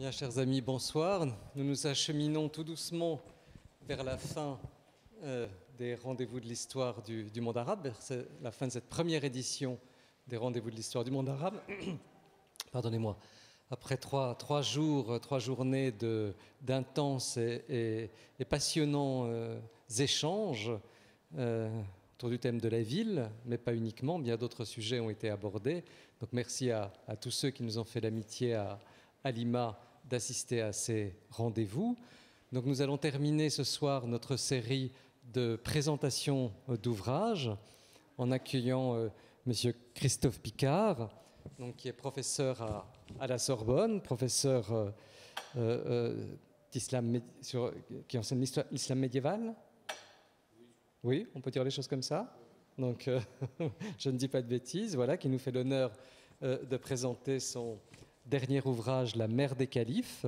Bien, chers amis, bonsoir. Nous nous acheminons tout doucement vers la fin des rendez-vous de l'histoire du monde arabe, vers la fin de cette première édition des rendez-vous de l'histoire du monde arabe. Pardonnez-moi. Après trois journées d'intenses et passionnants échanges autour du thème de la ville, mais pas uniquement, bien d'autres sujets ont été abordés. Donc merci à tous ceux qui nous ont fait l'amitié à Lima d'assister à ces rendez-vous. Donc nous allons terminer ce soir notre série de présentations d'ouvrages en accueillant Monsieur Christophe Picard, donc, qui est professeur à la Sorbonne, professeur d'islam, qui enseigne l'islam médiéval. Oui, on peut dire les choses comme ça. Donc je ne dis pas de bêtises, voilà, qui nous fait l'honneur de présenter son dernier ouvrage, La Mère des Califes.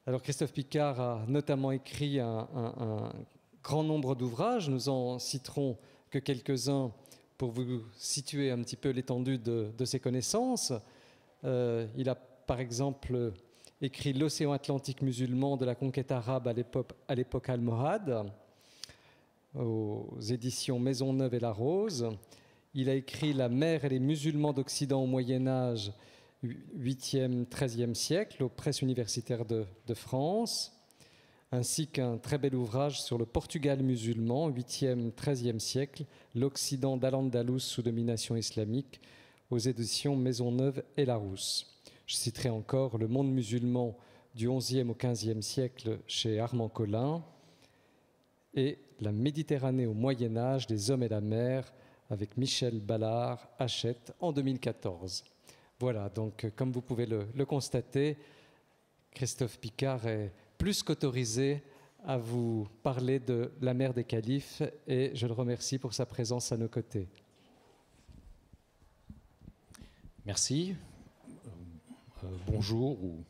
Alors Christophe Picard a notamment écrit un grand nombre d'ouvrages. Nous en citerons que quelques-uns pour vous situer un petit peu l'étendue de ses connaissances. Il a par exemple écrit L'Océan Atlantique musulman de la conquête arabe à l'époque almohade, aux éditions Maisonneuve et La Rose. Il a écrit La mer et les musulmans d'Occident au Moyen-Âge, 8e, 13e siècle, aux presses universitaires de France, ainsi qu'un très bel ouvrage sur le Portugal musulman, 8e, 13e siècle, l'Occident d'Al-Andalus sous domination islamique, aux éditions Maisonneuve et Larousse. Je citerai encore Le monde musulman du 11e au 15e siècle chez Armand Collin et La Méditerranée au Moyen-Âge, des hommes et la mer, avec Michel Ballard, Hachette, en 2014. Voilà, donc comme vous pouvez le constater, Christophe Picard est plus qu'autorisé à vous parler de la mère des califes et je le remercie pour sa présence à nos côtés. Merci. Bonjour ou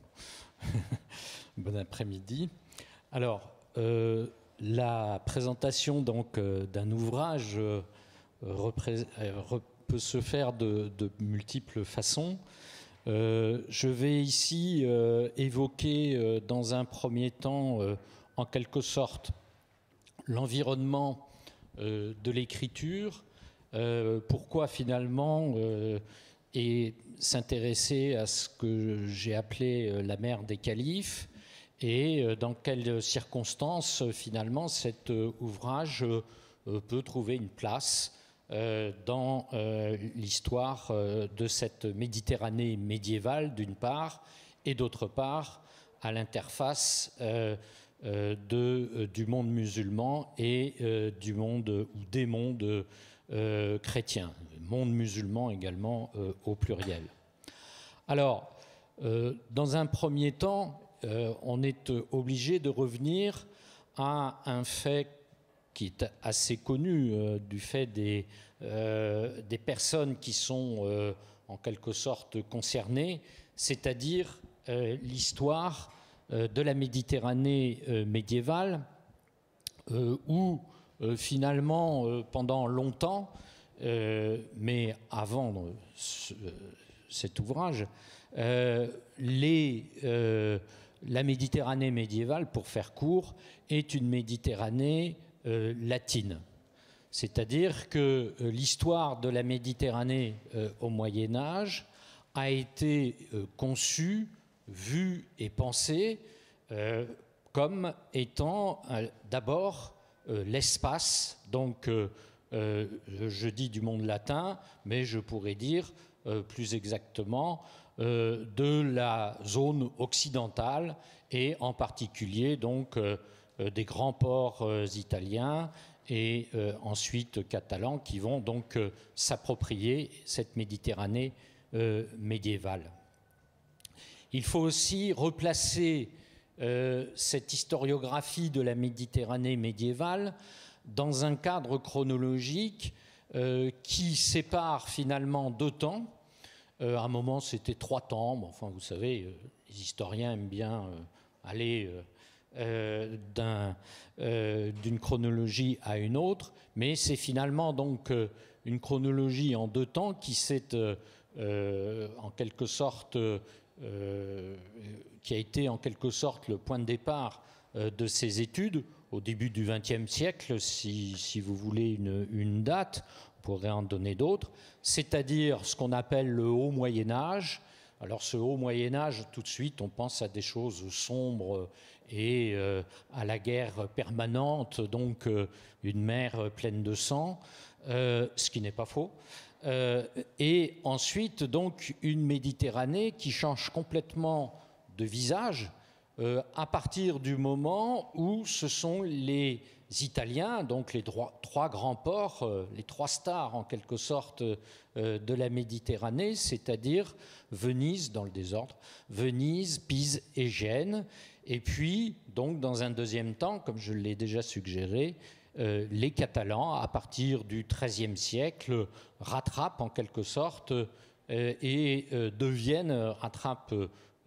bon après-midi. Alors, la présentation donc d'un ouvrage peut se faire de multiples façons. Je vais ici évoquer dans un premier temps, en quelque sorte, l'environnement de l'écriture, pourquoi finalement et s'intéresser à ce que j'ai appelé la mère des califes et dans quelles circonstances finalement cet ouvrage peut trouver une place dans l'histoire de cette Méditerranée médiévale d'une part et d'autre part à l'interface du monde musulman et du monde ou des mondes chrétiens, monde musulman également au pluriel. Alors, dans un premier temps, on est obligé de revenir à un fait qui est assez connu du fait des personnes qui sont en quelque sorte concernées, c'est-à-dire l'histoire de la Méditerranée médiévale, où finalement, pendant longtemps, mais avant cet ouvrage, la Méditerranée médiévale, pour faire court, est une Méditerranée latine. C'est-à-dire que l'histoire de la Méditerranée au Moyen-Âge a été conçue, vue et pensée comme étant d'abord l'espace, donc je dis du monde latin, mais je pourrais dire plus exactement de la zone occidentale et en particulier donc des grands ports italiens et ensuite catalans qui vont donc s'approprier cette Méditerranée médiévale. Il faut aussi replacer cette historiographie de la Méditerranée médiévale dans un cadre chronologique qui sépare finalement deux temps. À un moment, c'était 3 temps. Bon, enfin, vous savez, les historiens aiment bien aller d'une chronologie à une autre, mais c'est finalement donc une chronologie en 2 temps qui s'est en quelque sorte qui a été en quelque sorte le point de départ de ces études, au début du XXe siècle, si vous voulez une date, on pourrait en donner d'autres, c'est-à-dire ce qu'on appelle le Haut Moyen-Âge. Alors ce Haut Moyen-Âge, tout de suite, on pense à des choses sombres et à la guerre permanente, donc une mer pleine de sang, ce qui n'est pas faux. Et ensuite, donc, une Méditerranée qui change complètement de visage à partir du moment où ce sont les Italiens, donc les trois grands ports, les trois stars en quelque sorte de la Méditerranée, c'est-à-dire Venise, dans le désordre, Venise, Pise et Gênes, et puis, donc, dans un deuxième temps, comme je l'ai déjà suggéré, les Catalans, à partir du XIIIe siècle, rattrapent en quelque sorte et rattrapent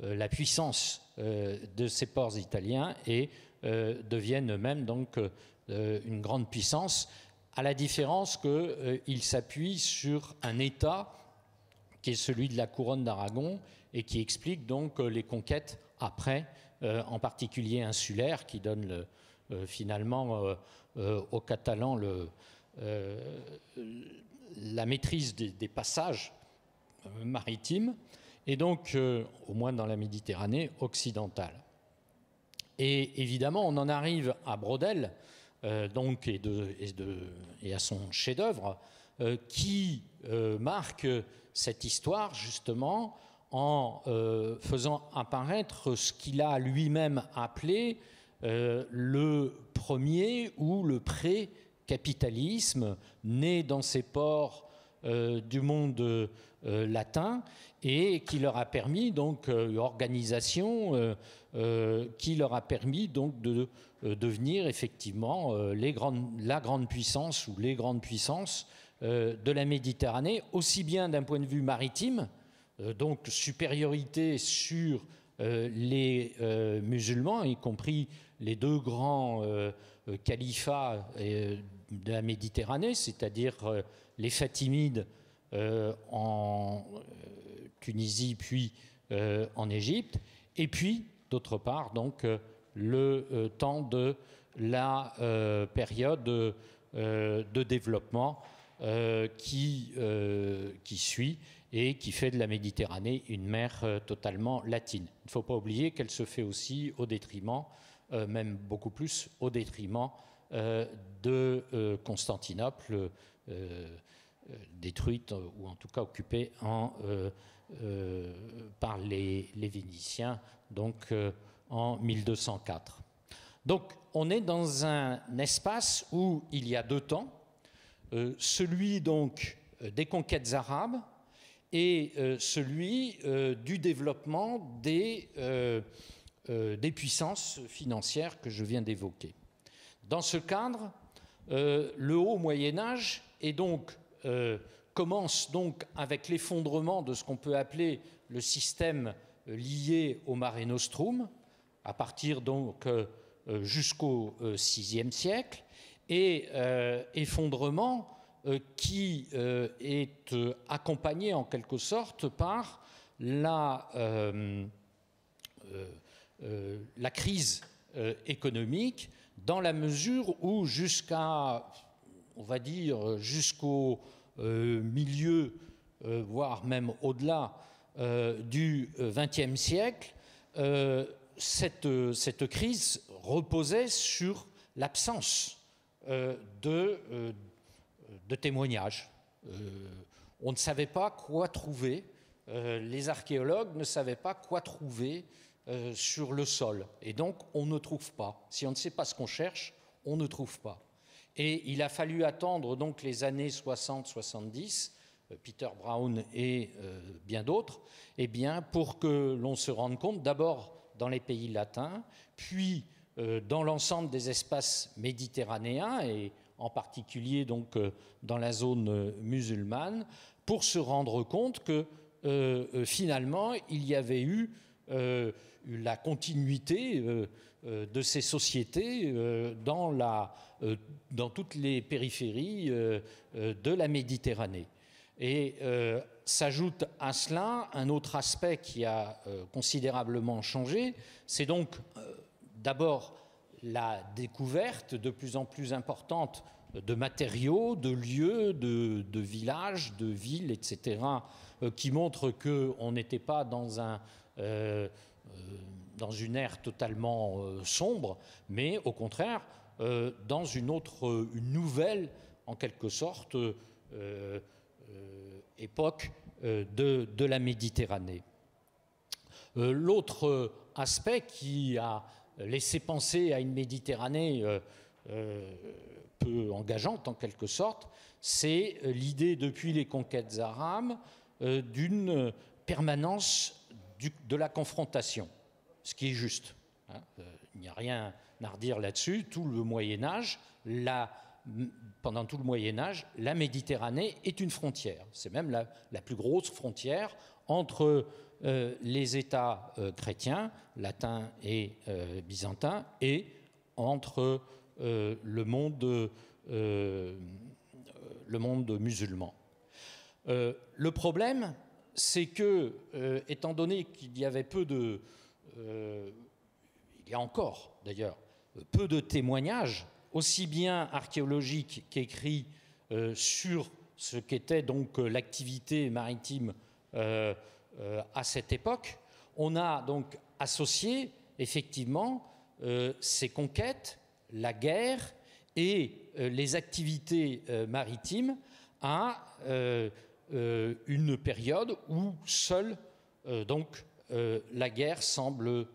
la puissance de ces ports italiens et deviennent eux-mêmes donc une grande puissance, à la différence qu'ils s'appuient sur un État qui est celui de la couronne d'Aragon et qui explique donc les conquêtes après, en particulier insulaires, qui donnent finalement aux Catalans la maîtrise des passages maritimes, et donc au moins dans la Méditerranée occidentale. Et évidemment, on en arrive à Braudel, donc, et à son chef-d'œuvre, qui marque cette histoire justement en faisant apparaître ce qu'il a lui-même appelé le premier ou le pré-capitalisme, né dans ces ports du monde latin, et qui leur a permis donc organisation, qui leur a permis donc de devenir effectivement la grande puissance ou les grandes puissances de la Méditerranée, aussi bien d'un point de vue maritime, donc supériorité sur les musulmans, y compris les deux grands califats de la Méditerranée, c'est-à-dire les Fatimides en Tunisie puis en Égypte, et puis d'autre part donc le temps de la période de développement qui suit et qui fait de la Méditerranée une mer totalement latine. Il ne faut pas oublier qu'elle se fait aussi au détriment, même beaucoup plus au détriment de Constantinople, détruite ou en tout cas occupée par les Vénitiens donc, en 1204. Donc on est dans un espace où il y a deux temps, celui donc des conquêtes arabes et celui du développement des puissances financières que je viens d'évoquer. Dans ce cadre, le Haut Moyen-Âge commence donc avec l'effondrement de ce qu'on peut appeler le système lié au Mare Nostrum, à partir donc jusqu'au VIe siècle, et effondrement qui est accompagné en quelque sorte par la crise économique, dans la mesure où on va dire jusqu'au milieu, voire même au-delà du XXe siècle, cette crise reposait sur l'absence de témoignages. On ne savait pas quoi trouver, les archéologues ne savaient pas quoi trouver sur le sol. Et donc, on ne trouve pas. Si on ne sait pas ce qu'on cherche, on ne trouve pas. Et il a fallu attendre donc les années 60-70, Peter Brown et bien d'autres, eh bien, pour que l'on se rende compte, d'abord dans les pays latins, puis dans l'ensemble des espaces méditerranéens, et en particulier donc, dans la zone musulmane, pour se rendre compte que finalement, il y avait eu la continuité de ces sociétés dans toutes les périphéries de la Méditerranée. Et s'ajoute à cela un autre aspect qui a considérablement changé, c'est donc d'abord la découverte de plus en plus importante de matériaux, de lieux, de villages, de villes, etc., qui montrent qu'on n'était pas dans une ère totalement sombre, mais au contraire, dans une nouvelle, en quelque sorte, époque de la Méditerranée. L'autre aspect qui a laissé penser à une Méditerranée peu engageante, en quelque sorte, c'est l'idée, depuis les conquêtes arabes, d'une permanence de la confrontation, ce qui est juste. Il n'y a rien à redire là-dessus. Tout le Moyen-Âge, pendant tout le Moyen-Âge, la Méditerranée est une frontière. C'est même la plus grosse frontière entre les États chrétiens, latins et byzantins, et entre le monde musulman. Le problème, c'est que, étant donné qu'il y avait il y a encore d'ailleurs peu de témoignages, aussi bien archéologiques qu'écrits, sur ce qu'était donc l'activité maritime à cette époque, on a donc associé effectivement ces conquêtes, la guerre et les activités maritimes à une période où seule la guerre semble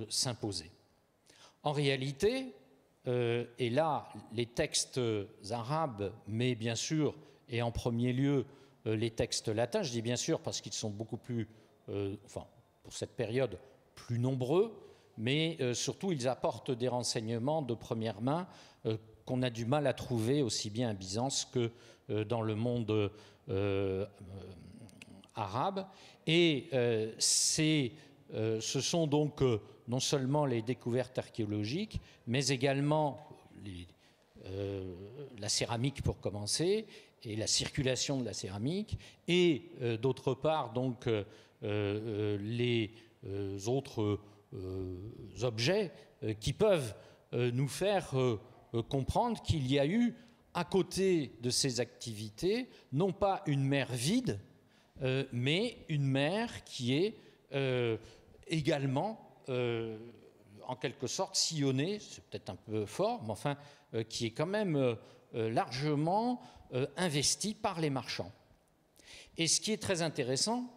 s'imposer. En réalité, et là les textes arabes, mais bien sûr, et en premier lieu les textes latins, je dis bien sûr parce qu'ils sont beaucoup plus, pour cette période, plus nombreux, mais surtout ils apportent des renseignements de première main qu'on a du mal à trouver aussi bien à Byzance que dans le monde arabe. Et ce sont donc non seulement les découvertes archéologiques, mais également la céramique pour commencer, et la circulation de la céramique, et d'autre part donc les autres objets qui peuvent nous faire comprendre qu'il y a eu, à côté de ces activités, non pas une mer vide, mais une mer qui est également, en quelque sorte, sillonnée, c'est peut-être un peu fort, mais enfin, qui est quand même largement investie par les marchands. Et ce qui est très intéressant,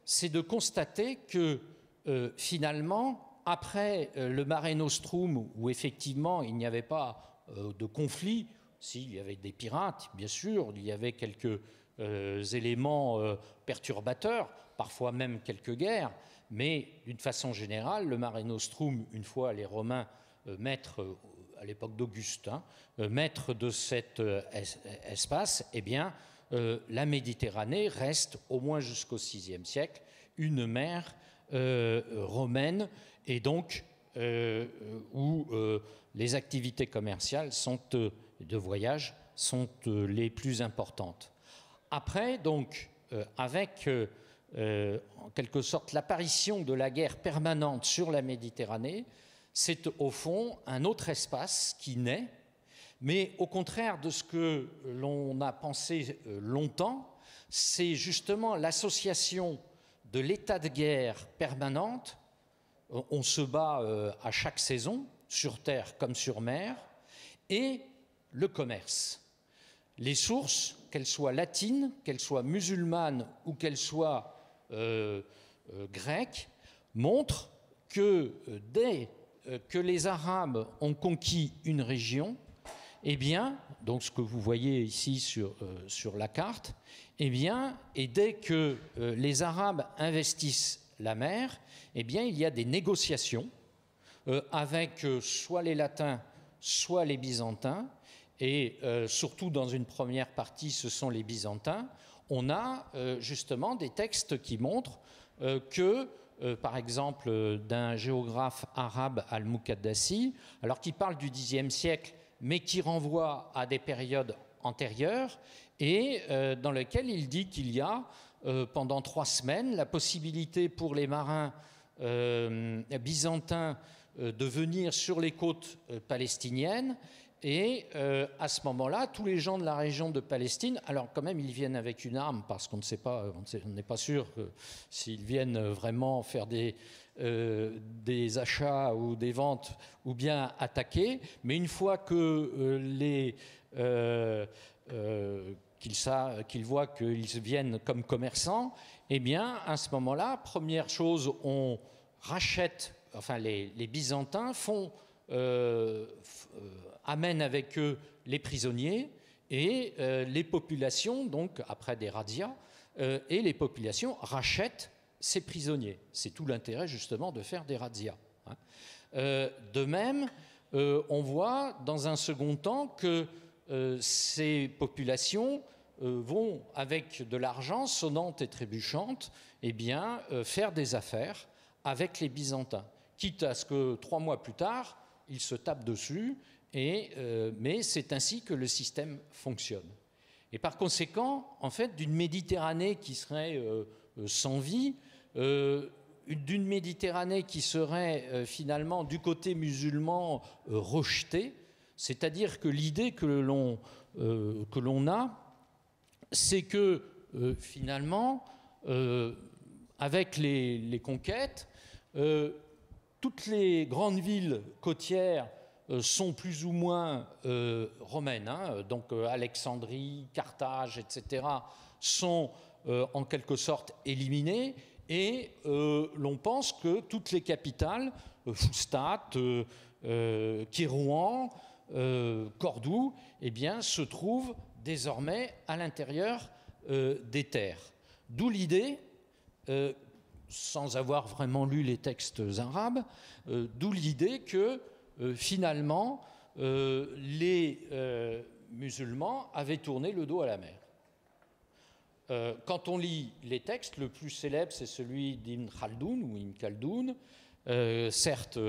c'est de constater que finalement, après le Mare Nostrum, où effectivement il n'y avait pas de conflit, s'il y avait des pirates, bien sûr, il y avait quelques éléments perturbateurs, parfois même quelques guerres, mais d'une façon générale, le Mare Nostrum, une fois les Romains maîtres, à l'époque d'Auguste, maîtres de cet espace, eh bien, la Méditerranée reste, au moins jusqu'au VIe siècle, une mer romaine, et donc où les activités commerciales de voyage sont les plus importantes. Après, donc, avec en quelque sorte l'apparition de la guerre permanente sur la Méditerranée, c'est au fond un autre espace qui naît, mais au contraire de ce que l'on a pensé longtemps, c'est justement l'association de l'état de guerre permanente. On se bat à chaque saison, sur terre comme sur mer, et le commerce. Les sources, qu'elles soient latines, qu'elles soient musulmanes ou qu'elles soient grecques, montrent que dès que les Arabes ont conquis une région, eh bien, donc ce que vous voyez ici sur la carte, eh bien, et dès que les Arabes investissent la mer, eh bien, il y a des négociations avec soit les Latins, soit les Byzantins, et surtout dans une première partie, ce sont les Byzantins. On a justement des textes qui montrent que, par exemple, d'un géographe arabe, Al-Muqaddasi, alors qui parle du Xe siècle, mais qui renvoie à des périodes antérieures, et dans lequel il dit qu'il y a pendant 3 semaines la possibilité pour les marins byzantins de venir sur les côtes palestiniennes. Et à ce moment-là, tous les gens de la région de Palestine, alors quand même ils viennent avec une arme parce qu'on ne sait pas, on n'est pas sûr s'ils viennent vraiment faire des achats ou des ventes ou bien attaquer, mais une fois que qu'ils voient qu'ils viennent comme commerçants, eh bien à ce moment-là, première chose, on rachète, enfin les Byzantins amènent avec eux les prisonniers et les populations, donc après des razzias, et les populations rachètent ces prisonniers. C'est tout l'intérêt justement de faire des razzias. De même, on voit dans un second temps que ces populations vont, avec de l'argent sonnante et trébuchante, eh bien, faire des affaires avec les Byzantins, quitte à ce que 3 mois plus tard, ils se tapent dessus. Mais c'est ainsi que le système fonctionne. Et par conséquent, en fait, d'une Méditerranée qui serait sans vie, d'une Méditerranée qui serait finalement du côté musulman rejetée, c'est-à-dire que l'idée que l'on a, c'est que finalement, avec les conquêtes, toutes les grandes villes côtières sont plus ou moins romaines, donc Alexandrie, Carthage, etc., sont en quelque sorte éliminées, et l'on pense que toutes les capitales, Fustat, Kérouan, Cordoue, eh bien, se trouvent désormais à l'intérieur des terres. D'où l'idée, sans avoir vraiment lu les textes arabes, d'où l'idée que finalement, les musulmans avaient tourné le dos à la mer. Quand on lit les textes, le plus célèbre, c'est celui d'Ibn Khaldoun, ou Ibn Khaldoun, certes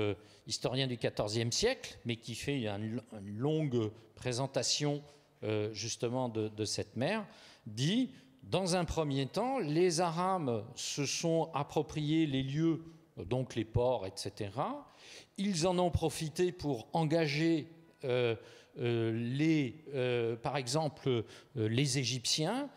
historien du XIVe siècle, mais qui fait une longue présentation justement de cette mer, dit, dans un premier temps, les Arabes se sont appropriés les lieux, donc les ports, etc., ils en ont profité pour engager par exemple les Égyptiens,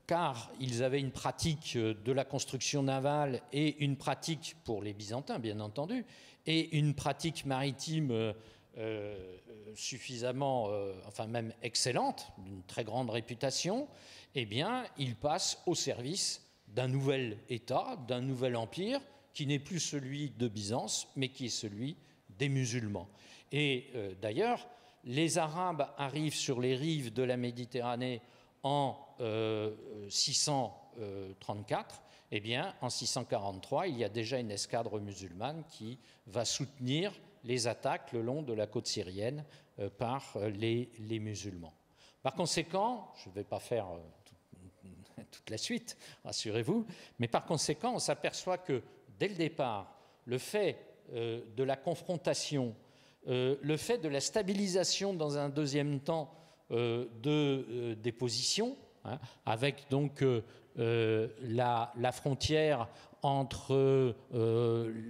car ils avaient une pratique de la construction navale et une pratique, pour les Byzantins bien entendu, et une pratique maritime suffisamment, enfin même excellente, d'une très grande réputation. Eh bien, ils passent au service d'un nouvel État, d'un nouvel empire, qui n'est plus celui de Byzance, mais qui est celui des musulmans. Et d'ailleurs, les Arabes arrivent sur les rives de la Méditerranée en 634. Eh bien, en 643, il y a déjà une escadre musulmane qui va soutenir les attaques le long de la côte syrienne par les musulmans. Par conséquent, je ne vais pas faire toute la suite, rassurez-vous, mais par conséquent, on s'aperçoit que dès le départ, le fait de la confrontation, le fait de la stabilisation dans un deuxième temps des positions, avec donc la frontière entre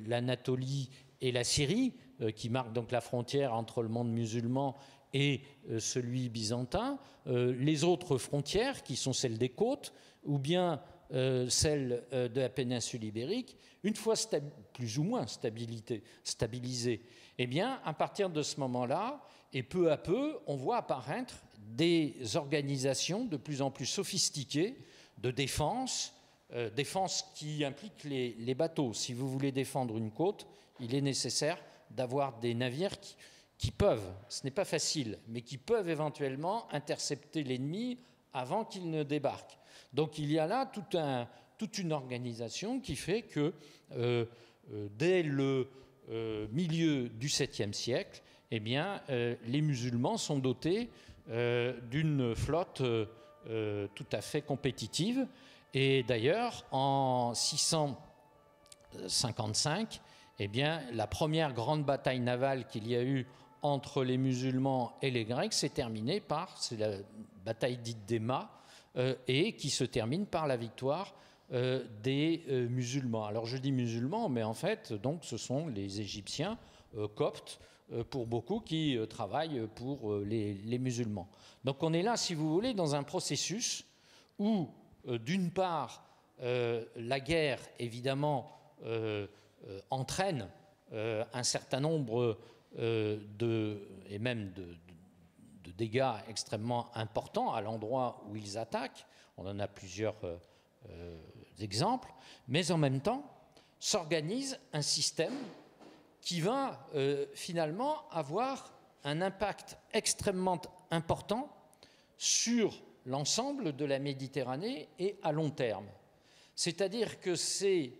l'Anatolie et la Syrie, qui marque donc la frontière entre le monde musulman et celui byzantin, les autres frontières qui sont celles des côtes ou bien celles de la péninsule ibérique, une fois plus ou moins stabilisées, eh bien, à partir de ce moment-là, et peu à peu, on voit apparaître des organisations de plus en plus sophistiquées de défense, défense qui implique les bateaux. Si vous voulez défendre une côte, il est nécessaire d'avoir des navires qui peuvent, ce n'est pas facile, mais qui peuvent éventuellement intercepter l'ennemi avant qu'il ne débarque. Donc il y a là toute une organisation qui fait que dès le milieu du 7e siècle, eh bien, les musulmans sont dotés d'une flotte tout à fait compétitive. Et d'ailleurs, en 655, eh bien, la première grande bataille navale qu'il y a eu entre les musulmans et les Grecs s'est terminée par, c'est la bataille dite d'Ema, et qui se termine par la victoire des musulmans. Alors je dis musulmans, mais en fait, donc, ce sont les Égyptiens coptes, pour beaucoup, qui travaillent pour les musulmans. Donc on est là, si vous voulez, dans un processus où, d'une part, la guerre, évidemment, entraîne un certain nombre et même de dégâts extrêmement importants à l'endroit où ils attaquent. On en a plusieurs exemples, mais en même temps s'organise un système qui va finalement avoir un impact extrêmement important sur l'ensemble de la Méditerranée et à long terme. C'est-à-dire que c'est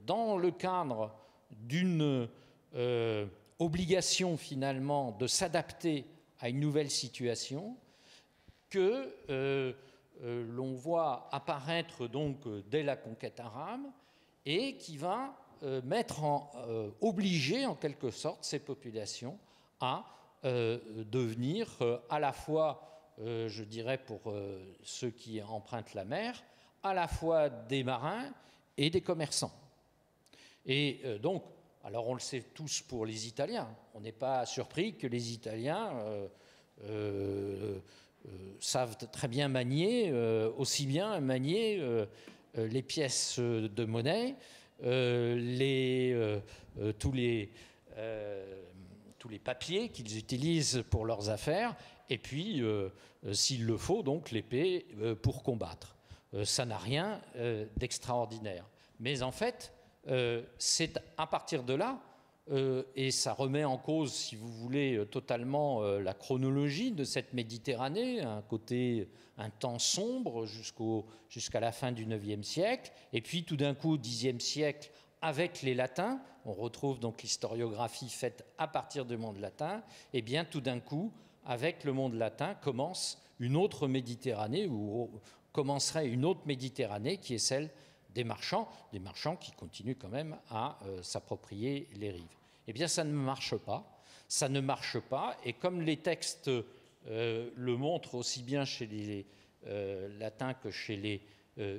dans le cadre d'une obligation finalement de s'adapter à une nouvelle situation que l'on voit apparaître donc dès la conquête arabe et qui va obliger en quelque sorte ces populations à devenir à la fois, je dirais pour ceux qui empruntent la mer, à la fois des marins et des commerçants. Et donc, alors on le sait tous pour les Italiens, on n'est pas surpris que les Italiens savent très bien manier, aussi bien manier les pièces de monnaie, tous les papiers qu'ils utilisent pour leurs affaires, et puis, s'il le faut, donc l'épée pour combattre. Ça n'a rien d'extraordinaire. Mais en fait, c'est à partir de là, et ça remet en cause, si vous voulez, totalement la chronologie de cette Méditerranée, un temps sombre jusqu'à la fin du IXe siècle, et puis tout d'un coup, au Xe siècle, avec les Latins, on retrouve donc l'historiographie faite à partir du monde latin, et bien tout d'un coup, avec le monde latin, commence une autre Méditerranée, ou commencerait une autre Méditerranée qui est celle des marchands qui continuent quand même à s'approprier les rives. Eh bien, ça ne marche pas, et comme les textes le montrent aussi bien chez les latins que chez les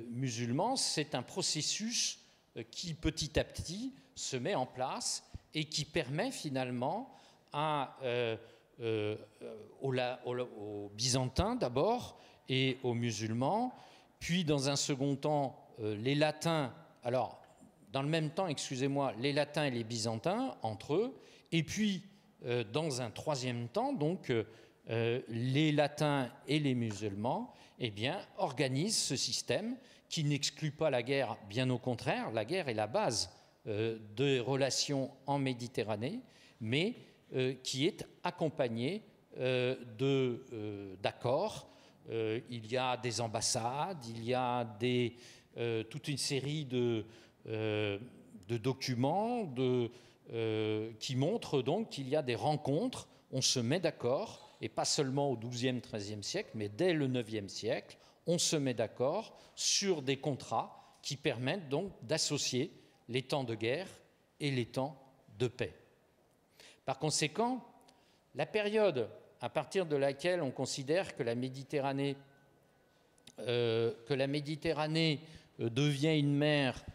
musulmans, c'est un processus qui, petit à petit, se met en place et qui permet finalement aux Byzantins d'abord et aux musulmans, puis dans un second temps, les latins, alors dans le même temps, excusez-moi, les latins et les byzantins entre eux, et puis dans un troisième temps, donc les latins et les musulmans, eh bien, organisent ce système qui n'exclut pas la guerre, bien au contraire, la guerre est la base des relations en Méditerranée, mais qui est accompagné d'accords. Il y a des ambassades, il y a toute une série de documents qui montrent donc qu'il y a des rencontres, on se met d'accord, et pas seulement au XIIe, XIIIe siècle, mais dès le IXe siècle, on se met d'accord sur des contrats qui permettent donc d'associer les temps de guerre et les temps de paix. Par conséquent, la période à partir de laquelle on considère que la Méditerranée devient une mer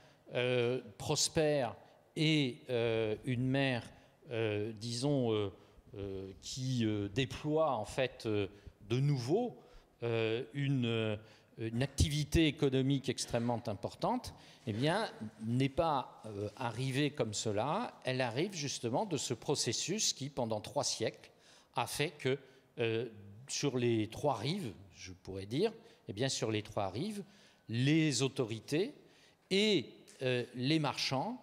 prospère et une mer, disons, qui déploie en fait de nouveau une activité économique extrêmement importante, eh bien, n'est pas arrivée comme cela. Elle arrive justement de ce processus qui, pendant 3 siècles, a fait que sur les 3 rives, je pourrais dire, eh bien, sur les 3 rives, les autorités et les marchands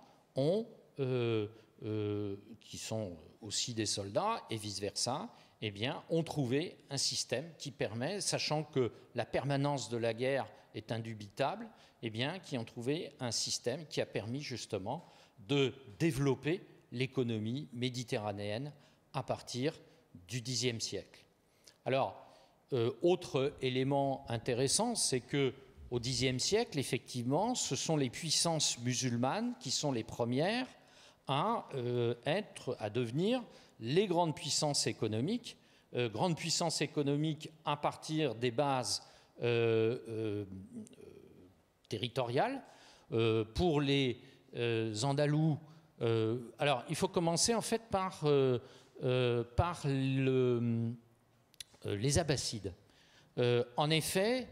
qui sont aussi des soldats et vice-versa, eh bien, ont trouvé un système qui permet, sachant que la permanence de la guerre est indubitable, eh bien, qui ont trouvé un système qui a permis justement de développer l'économie méditerranéenne à partir du Xe siècle. Alors, autre élément intéressant, c'est que au Xe siècle, effectivement, ce sont les puissances musulmanes qui sont les premières à devenir les grandes puissances économiques à partir des bases territoriale. Pour les Andalous, alors il faut commencer en fait par les Abbassides. En effet,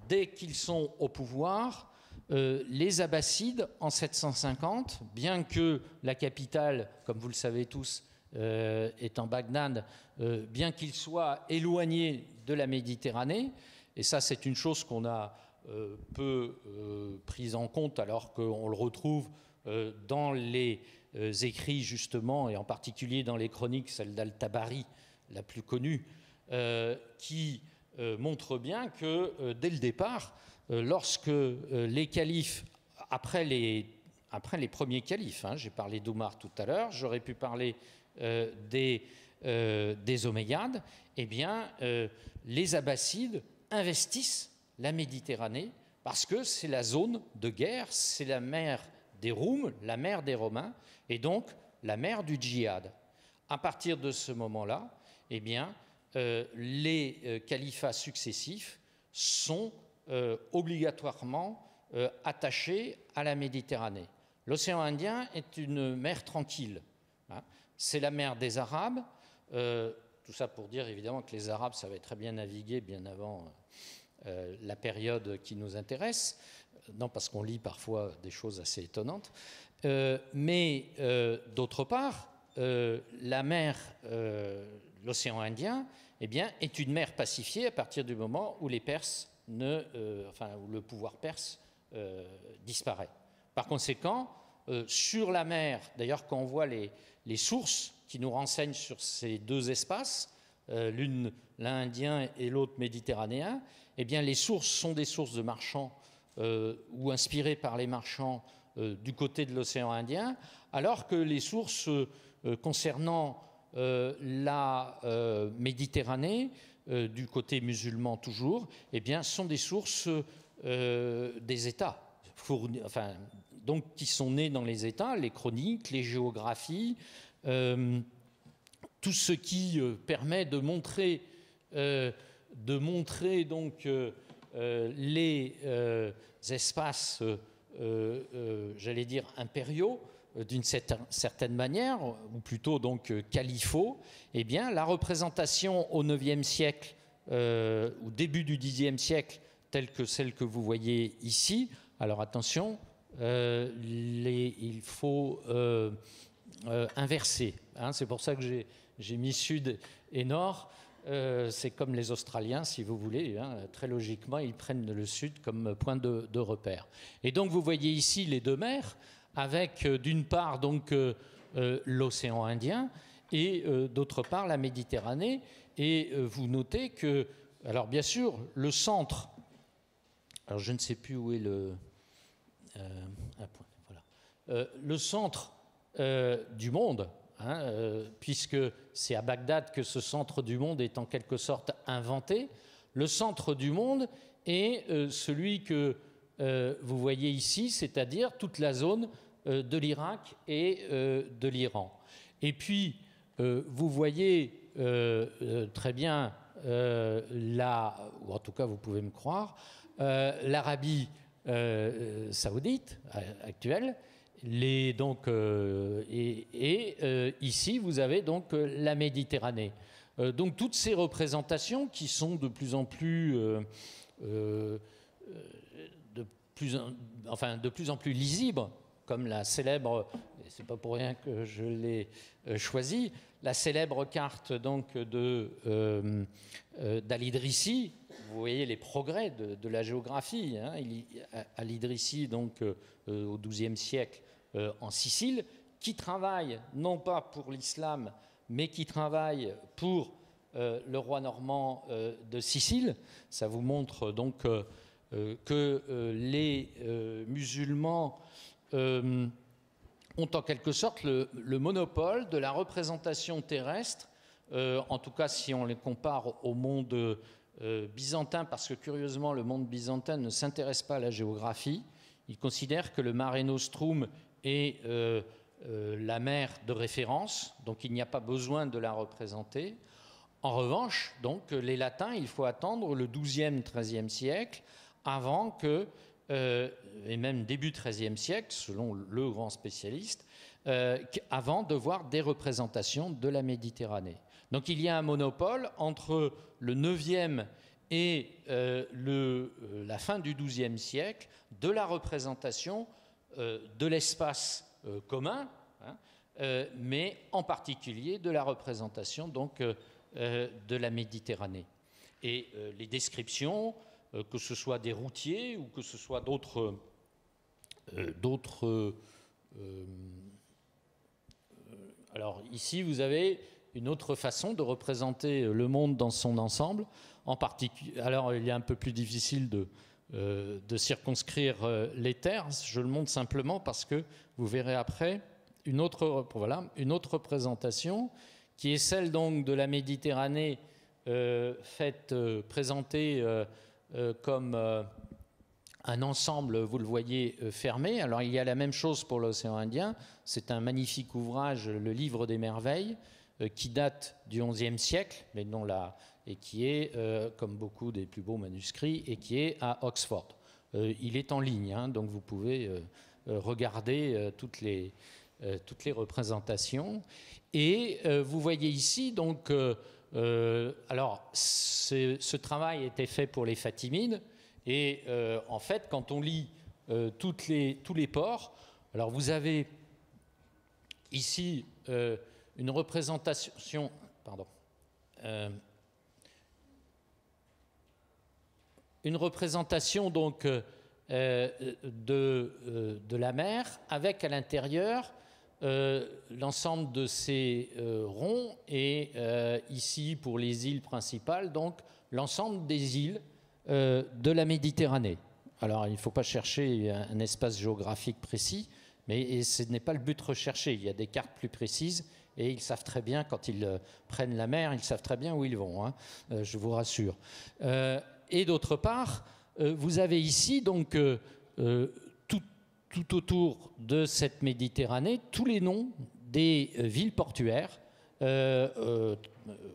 dès qu'ils sont au pouvoir, les Abbassides, en 750, bien que la capitale, comme vous le savez tous, est en Bagdad, bien qu'ils soient éloignés de la Méditerranée, et ça c'est une chose qu'on a peu prise en compte alors qu'on le retrouve dans les écrits justement, et en particulier dans les chroniques, celle d'Al-Tabari, la plus connue, qui montre bien que dès le départ, lorsque les califes, après les premiers califes, j'ai parlé d'Omar tout à l'heure, j'aurais pu parler des Omeyyades, eh bien, les Abbassides investissent la Méditerranée parce que c'est la zone de guerre, c'est la mer des Roums, la mer des Romains, et donc la mer du djihad. À partir de ce moment-là, eh bien, les califats successifs sont obligatoirement attachés à la Méditerranée. L'océan Indien est une mer tranquille. C'est la mer des Arabes. Tout ça pour dire évidemment que les Arabes savaient très bien naviguer bien avant la période qui nous intéresse. Non, parce qu'on lit parfois des choses assez étonnantes. Mais d'autre part, la mer, l'océan Indien, eh bien, est une mer pacifiée à partir du moment où les Perses où le pouvoir perse disparaît. Par conséquent, sur la mer, d'ailleurs, quand on voit les sources qui nous renseignent sur ces deux espaces, l'un indien et l'autre méditerranéen, eh bien, les sources sont des sources de marchands ou inspirées par les marchands du côté de l'océan Indien, alors que les sources concernant la Méditerranée, du côté musulman toujours, eh bien, sont des sources des États, donc qui sont nés dans les États, les chroniques, les géographies, tout ce qui permet de montrer donc les espaces, j'allais dire au d'une certaine manière, ou plutôt donc califaux, eh bien, la représentation au IXe siècle, au début du Xe siècle, telle que celle que vous voyez ici, alors attention, il faut inverser. C'est pour ça que j'ai mis sud et nord. C'est comme les Australiens, si vous voulez. Très logiquement, ils prennent le sud comme point de repère. Et donc, vous voyez ici les deux mers, avec d'une part donc l'océan Indien et d'autre part la Méditerranée. Et vous notez que, alors bien sûr, le centre, alors je ne sais plus où est le centre du monde, puisque c'est à Bagdad que ce centre du monde est en quelque sorte inventé. Le centre du monde est celui que vous voyez ici, c'est-à-dire toute la zone de l'Irak et de l'Iran. Et puis, vous voyez très bien, ou en tout cas vous pouvez me croire, l'Arabie saoudite actuelle, ici vous avez donc la Méditerranée. Donc toutes ces représentations qui sont de plus en plus lisibles, comme la célèbre, et c'est pas pour rien que je l'ai choisie, la célèbre carte donc d'Al-Idrissi. Vous voyez les progrès de la géographie. Al-Idrissi, donc au XIIe siècle, en Sicile, qui travaille non pas pour l'islam, mais qui travaille pour le roi normand de Sicile. Ça vous montre donc que les musulmans ont en quelque sorte le monopole de la représentation terrestre, en tout cas si on les compare au monde byzantin, parce que curieusement le monde byzantin ne s'intéresse pas à la géographie. Il considère que le Mare Nostrum est la mer de référence, donc il n'y a pas besoin de la représenter. En revanche, donc, les Latins, il faut attendre le XIIe, XIIIe siècle avant que, et même début XIIIe siècle, selon le grand spécialiste, avant de voir des représentations de la Méditerranée. Donc il y a un monopole entre le IXe et la fin du XIIe siècle de la représentation de l'espace commun, hein, mais en particulier de la représentation donc, de la Méditerranée. Et les descriptions, que ce soit des routiers ou que ce soit d'autres alors ici, vous avez une autre façon de représenter le monde dans son ensemble. En particulier, alors il est un peu plus difficile de circonscrire les terres. Je le montre simplement parce que vous verrez après une autre représentation qui est celle donc de la Méditerranée présentée comme un ensemble, vous le voyez, fermé. Alors il y a la même chose pour l'océan Indien. C'est un magnifique ouvrage, le Livre des merveilles, qui date du XIe siècle, mais non là, et qui est, comme beaucoup des plus beaux manuscrits, et qui est à Oxford. Il est en ligne, hein, donc vous pouvez regarder toutes les représentations. Et vous voyez ici, donc, alors, ce travail était fait pour les Fatimides, et en fait, quand on lit tous les ports, alors vous avez ici une représentation, donc de la mer avec à l'intérieur l'ensemble de ces ronds et ici pour les îles principales, donc l'ensemble des îles de la Méditerranée. Alors il ne faut pas chercher un espace géographique précis, mais ce n'est pas le but recherché. Il y a des cartes plus précises et ils savent très bien, quand ils prennent la mer, ils savent très bien où ils vont, hein, je vous rassure. Et d'autre part, vous avez ici donc tout autour de cette Méditerranée tous les noms des villes portuaires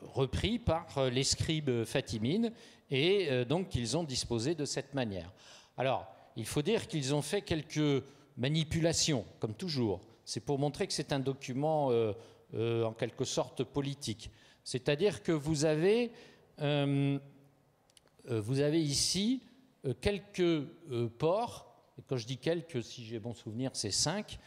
repris par les scribes fatimides et donc ils ont disposé de cette manière. Alors, il faut dire qu'ils ont fait quelques manipulations, comme toujours. C'est pour montrer que c'est un document en quelque sorte politique. C'est-à-dire que vous avez ici quelques ports, et quand je dis quelques, si j'ai bon souvenir, c'est 5,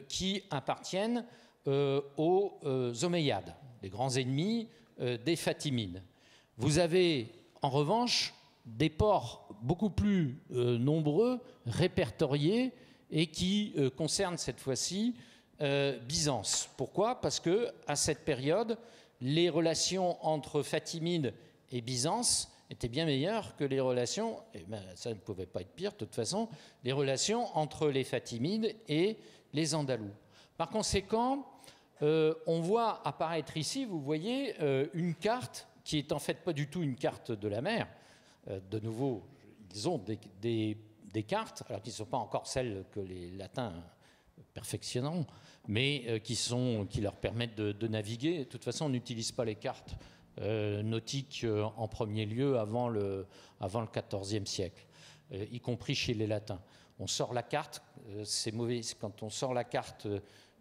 qui appartiennent aux Omeyyades, les grands ennemis des Fatimides. Vous avez en revanche des ports beaucoup plus nombreux, répertoriés, et qui concernent cette fois-ci Byzance. Pourquoi ? Parce qu'à cette période, les relations entre Fatimides et Byzance étaient bien meilleures que les relations, et ben, ça ne pouvait pas être pire de toute façon, les relations entre les Fatimides et les Andalous. Par conséquent, on voit apparaître ici, vous voyez, une carte qui est en fait pas du tout une carte de la mer. De nouveau, ils ont des cartes, alors qui ne sont pas encore celles que les Latins perfectionnent, mais qui leur permettent de naviguer. De toute façon, on n'utilise pas les cartes nautiques en premier lieu avant le XIVe siècle, y compris chez les Latins. On sort la carte, c'est mauvais. Quand on sort la carte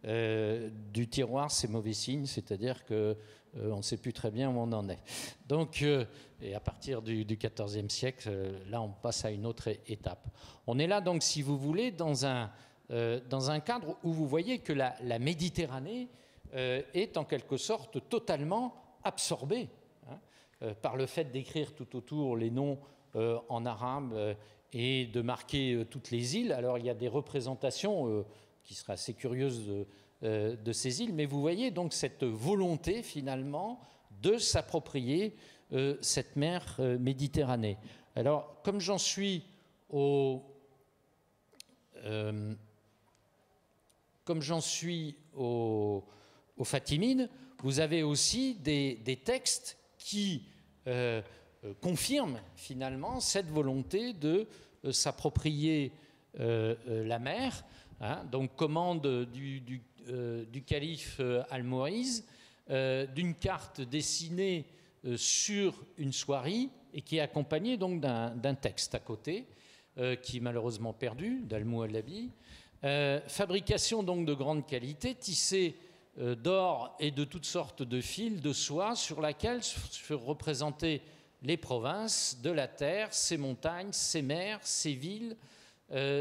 du tiroir, c'est mauvais signe, c'est-à-dire que on ne sait plus très bien où on en est. Donc, et à partir du XIVe siècle, là, on passe à une autre étape. On est là, donc, si vous voulez, dans un cadre où vous voyez que la Méditerranée est en quelque sorte totalement absorbée par le fait d'écrire tout autour les noms en arabe et de marquer toutes les îles. Alors, il y a des représentations qui seraient assez curieuses de ces îles, mais vous voyez donc cette volonté finalement de s'approprier cette mer Méditerranée. Alors, comme j'en suis aux Fatimides, vous avez aussi des textes qui confirment finalement cette volonté de s'approprier la mer. Hein, donc commande du calife Almoïse d'une carte dessinée sur une soierie et qui est accompagné donc d'un texte à côté, qui est malheureusement perdu, d'Al-Muhallabi. Fabrication donc de grande qualité, tissée d'or et de toutes sortes de fils de soie sur laquelle furent représentées les provinces de la terre, ses montagnes, ses mers, ses villes,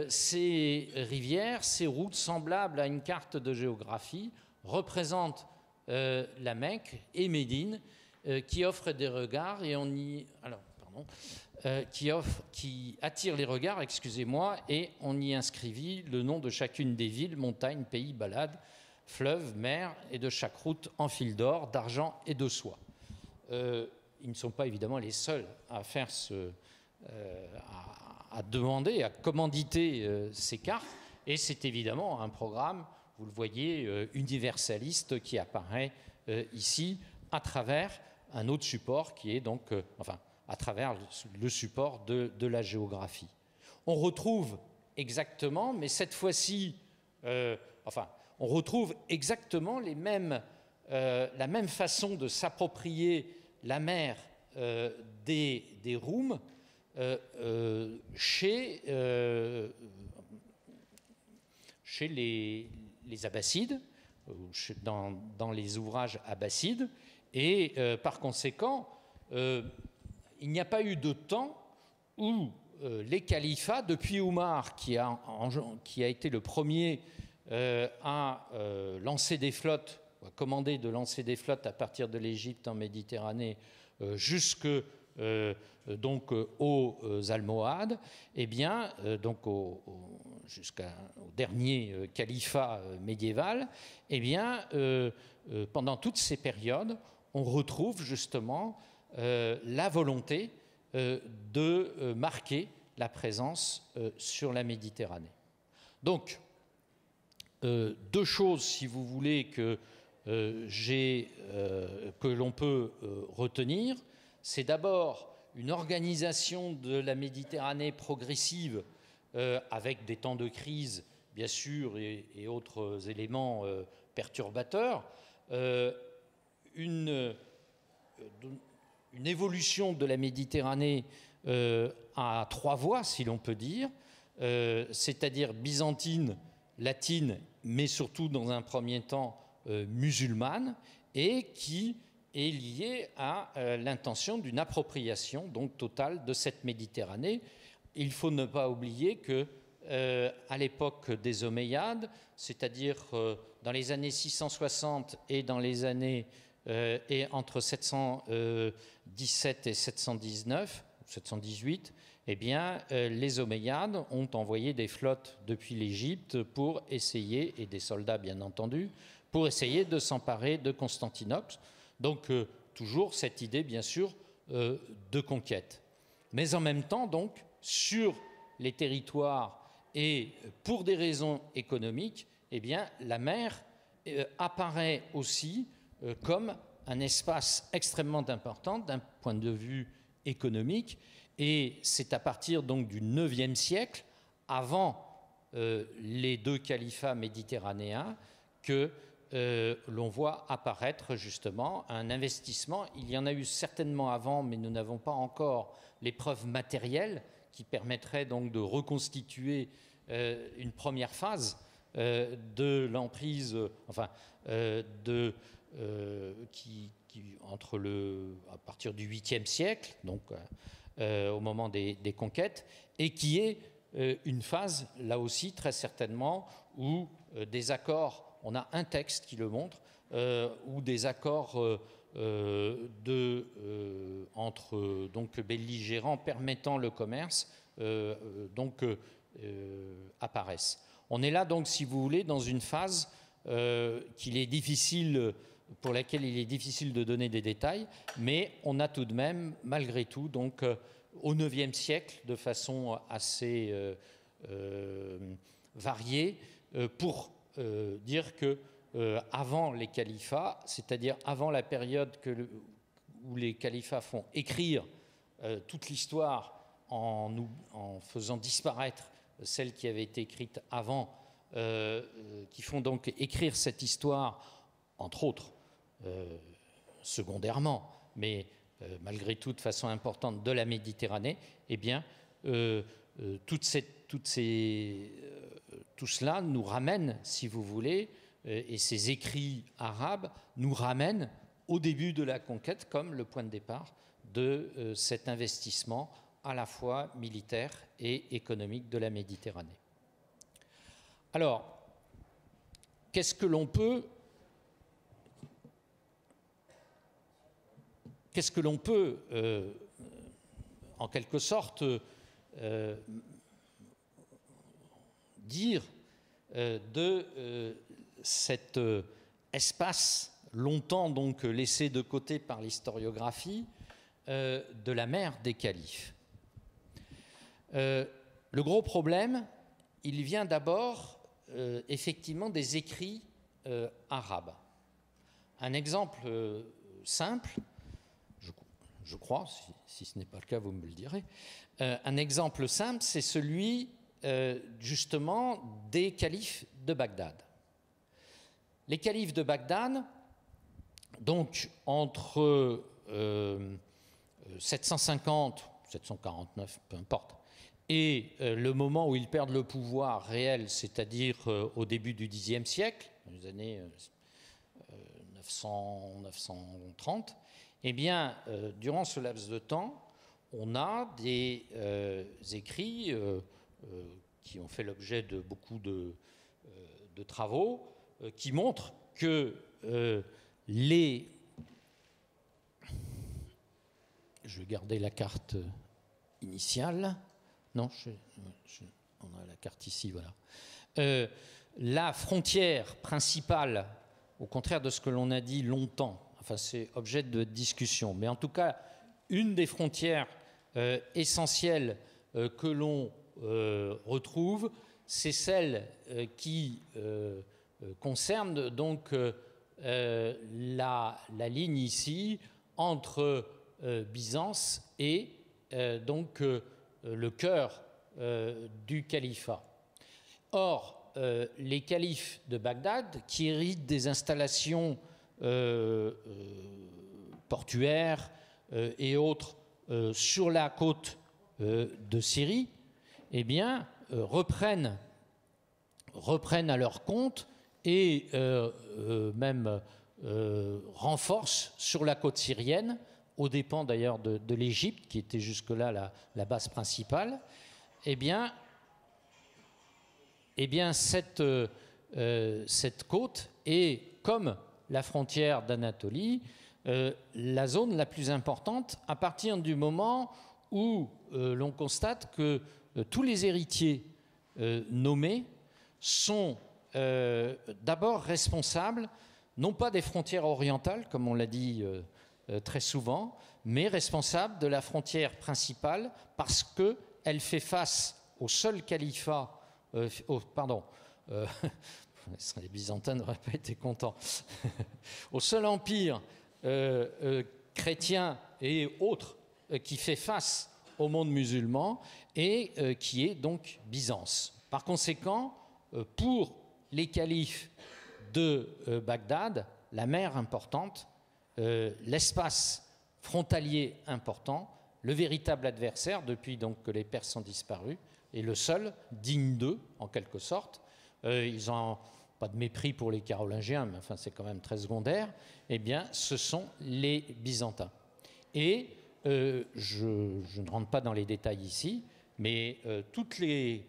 ces rivières, ces routes semblables à une carte de géographie représentent la Mecque et Médine, qui offrent des regards et on y qui attire les regards, excusez-moi, et on y inscrivit le nom de chacune des villes, montagnes, pays, balades, fleuves, mers, et de chaque route en fil d'or, d'argent et de soie. Ils ne sont pas évidemment les seuls à faire à demander, à commanditer ces cartes, et c'est évidemment un programme, vous le voyez, universaliste qui apparaît ici à travers un autre support qui est donc, à travers le support de la géographie. On retrouve exactement, mais cette fois-ci, on retrouve exactement la même façon de s'approprier la mer des Roums chez les Abbassides, dans les ouvrages abbassides, et par conséquent, il n'y a pas eu de temps où les califats, depuis Oumar, qui a été le premier à lancer des flottes, à commander de lancer des flottes à partir de l'Égypte en Méditerranée jusque donc aux Almohades, eh bien, jusqu'au dernier califat médiéval, eh bien, pendant toutes ces périodes, on retrouve justement la volonté de marquer la présence sur la Méditerranée. Donc, deux choses, si vous voulez, que l'on peut retenir, c'est d'abord une organisation de la Méditerranée progressive avec des temps de crise, bien sûr, et autres éléments perturbateurs, une évolution de la Méditerranée à trois voies, si l'on peut dire, c'est-à-dire byzantine, latine, mais surtout dans un premier temps musulmane, et qui est liée à l'intention d'une appropriation donc totale de cette Méditerranée. Il faut ne pas oublier que à l'époque des Omeyyades, c'est-à-dire dans les années 660 et dans les années et entre 717 et 719, 718, eh bien, les Omeyyades ont envoyé des flottes depuis l'Égypte pour essayer, et des soldats bien entendu, pour essayer de s'emparer de Constantinople. Donc, toujours cette idée, bien sûr, de conquête. Mais en même temps, donc, sur les territoires et pour des raisons économiques, eh bien, la mer apparaît aussi comme un espace extrêmement important d'un point de vue économique, et c'est à partir donc du IXe siècle, avant les deux califats méditerranéens, que l'on voit apparaître justement un investissement. Il y en a eu certainement avant, mais nous n'avons pas encore les preuves matérielles qui permettraient donc de reconstituer une première phase de l'emprise, à partir du 8e siècle, donc au moment des conquêtes, et qui est une phase, là aussi, très certainement, où des accords, on a un texte qui le montre, où des accords entre donc belligérants permettant le commerce apparaissent. On est là donc, si vous voulez, dans une phase pour laquelle il est difficile de donner des détails, mais on a tout de même, malgré tout, donc au IXe siècle, de façon assez variée, pour dire que avant les califats, c'est-à-dire avant la période où les califats font écrire toute l'histoire en faisant disparaître celle qui avait été écrite avant, qui font donc écrire cette histoire, entre autres, secondairement, mais malgré tout de façon importante de la Méditerranée, eh bien, tout cela nous ramène, si vous voulez, et ces écrits arabes nous ramènent au début de la conquête comme le point de départ de cet investissement à la fois militaire et économique de la Méditerranée. Alors, qu'est-ce que l'on peut en quelque sorte dire de cet espace longtemps donc laissé de côté par l'historiographie de la mer des califes. Le gros problème, il vient d'abord effectivement des écrits arabes. Un exemple simple, je crois, si ce n'est pas le cas, vous me le direz, un exemple simple, c'est celui justement des califes de Bagdad. Les califes de Bagdad, donc entre 750, 749, peu importe, et le moment où ils perdent le pouvoir réel, c'est-à-dire au début du Xe siècle, dans les années 930, eh bien, durant ce laps de temps, on a des écrits qui ont fait l'objet de beaucoup de travaux, qui montrent que les... Je vais garder la carte initiale. Non, on a la carte ici, voilà. La frontière principale, au contraire de ce que l'on a dit longtemps, enfin c'est objet de discussion, mais en tout cas, une des frontières essentielles que l'on retrouve, c'est celle qui concerne donc la ligne ici entre Byzance et donc le cœur du califat. Or, les califes de Bagdad, qui héritent des installations portuaires et autres sur la côte de Syrie, eh bien, reprennent à leur compte et même renforcent sur la côte syrienne, aux dépens d'ailleurs de l'Égypte, qui était jusque-là la base principale, eh bien cette côte est, comme la frontière d'Anatolie, la zone la plus importante à partir du moment où l'on constate que tous les héritiers nommés sont d'abord responsables, non pas des frontières orientales, comme on l'a dit très souvent, mais responsables de la frontière principale parce qu'elle fait face au seul califat, les Byzantins n'auraient pas été contents, au seul empire chrétien et autres qui fait face au monde musulman et qui est donc Byzance. Par conséquent, pour les califes de Bagdad, la mer importante, l'espace frontalier important, le véritable adversaire depuis donc que les Perses ont disparu, et le seul digne d'eux, en quelque sorte. Ils n'ont pas de mépris pour les Carolingiens, mais enfin c'est quand même très secondaire. Eh bien, ce sont les Byzantins. Et je ne rentre pas dans les détails ici, mais toutes les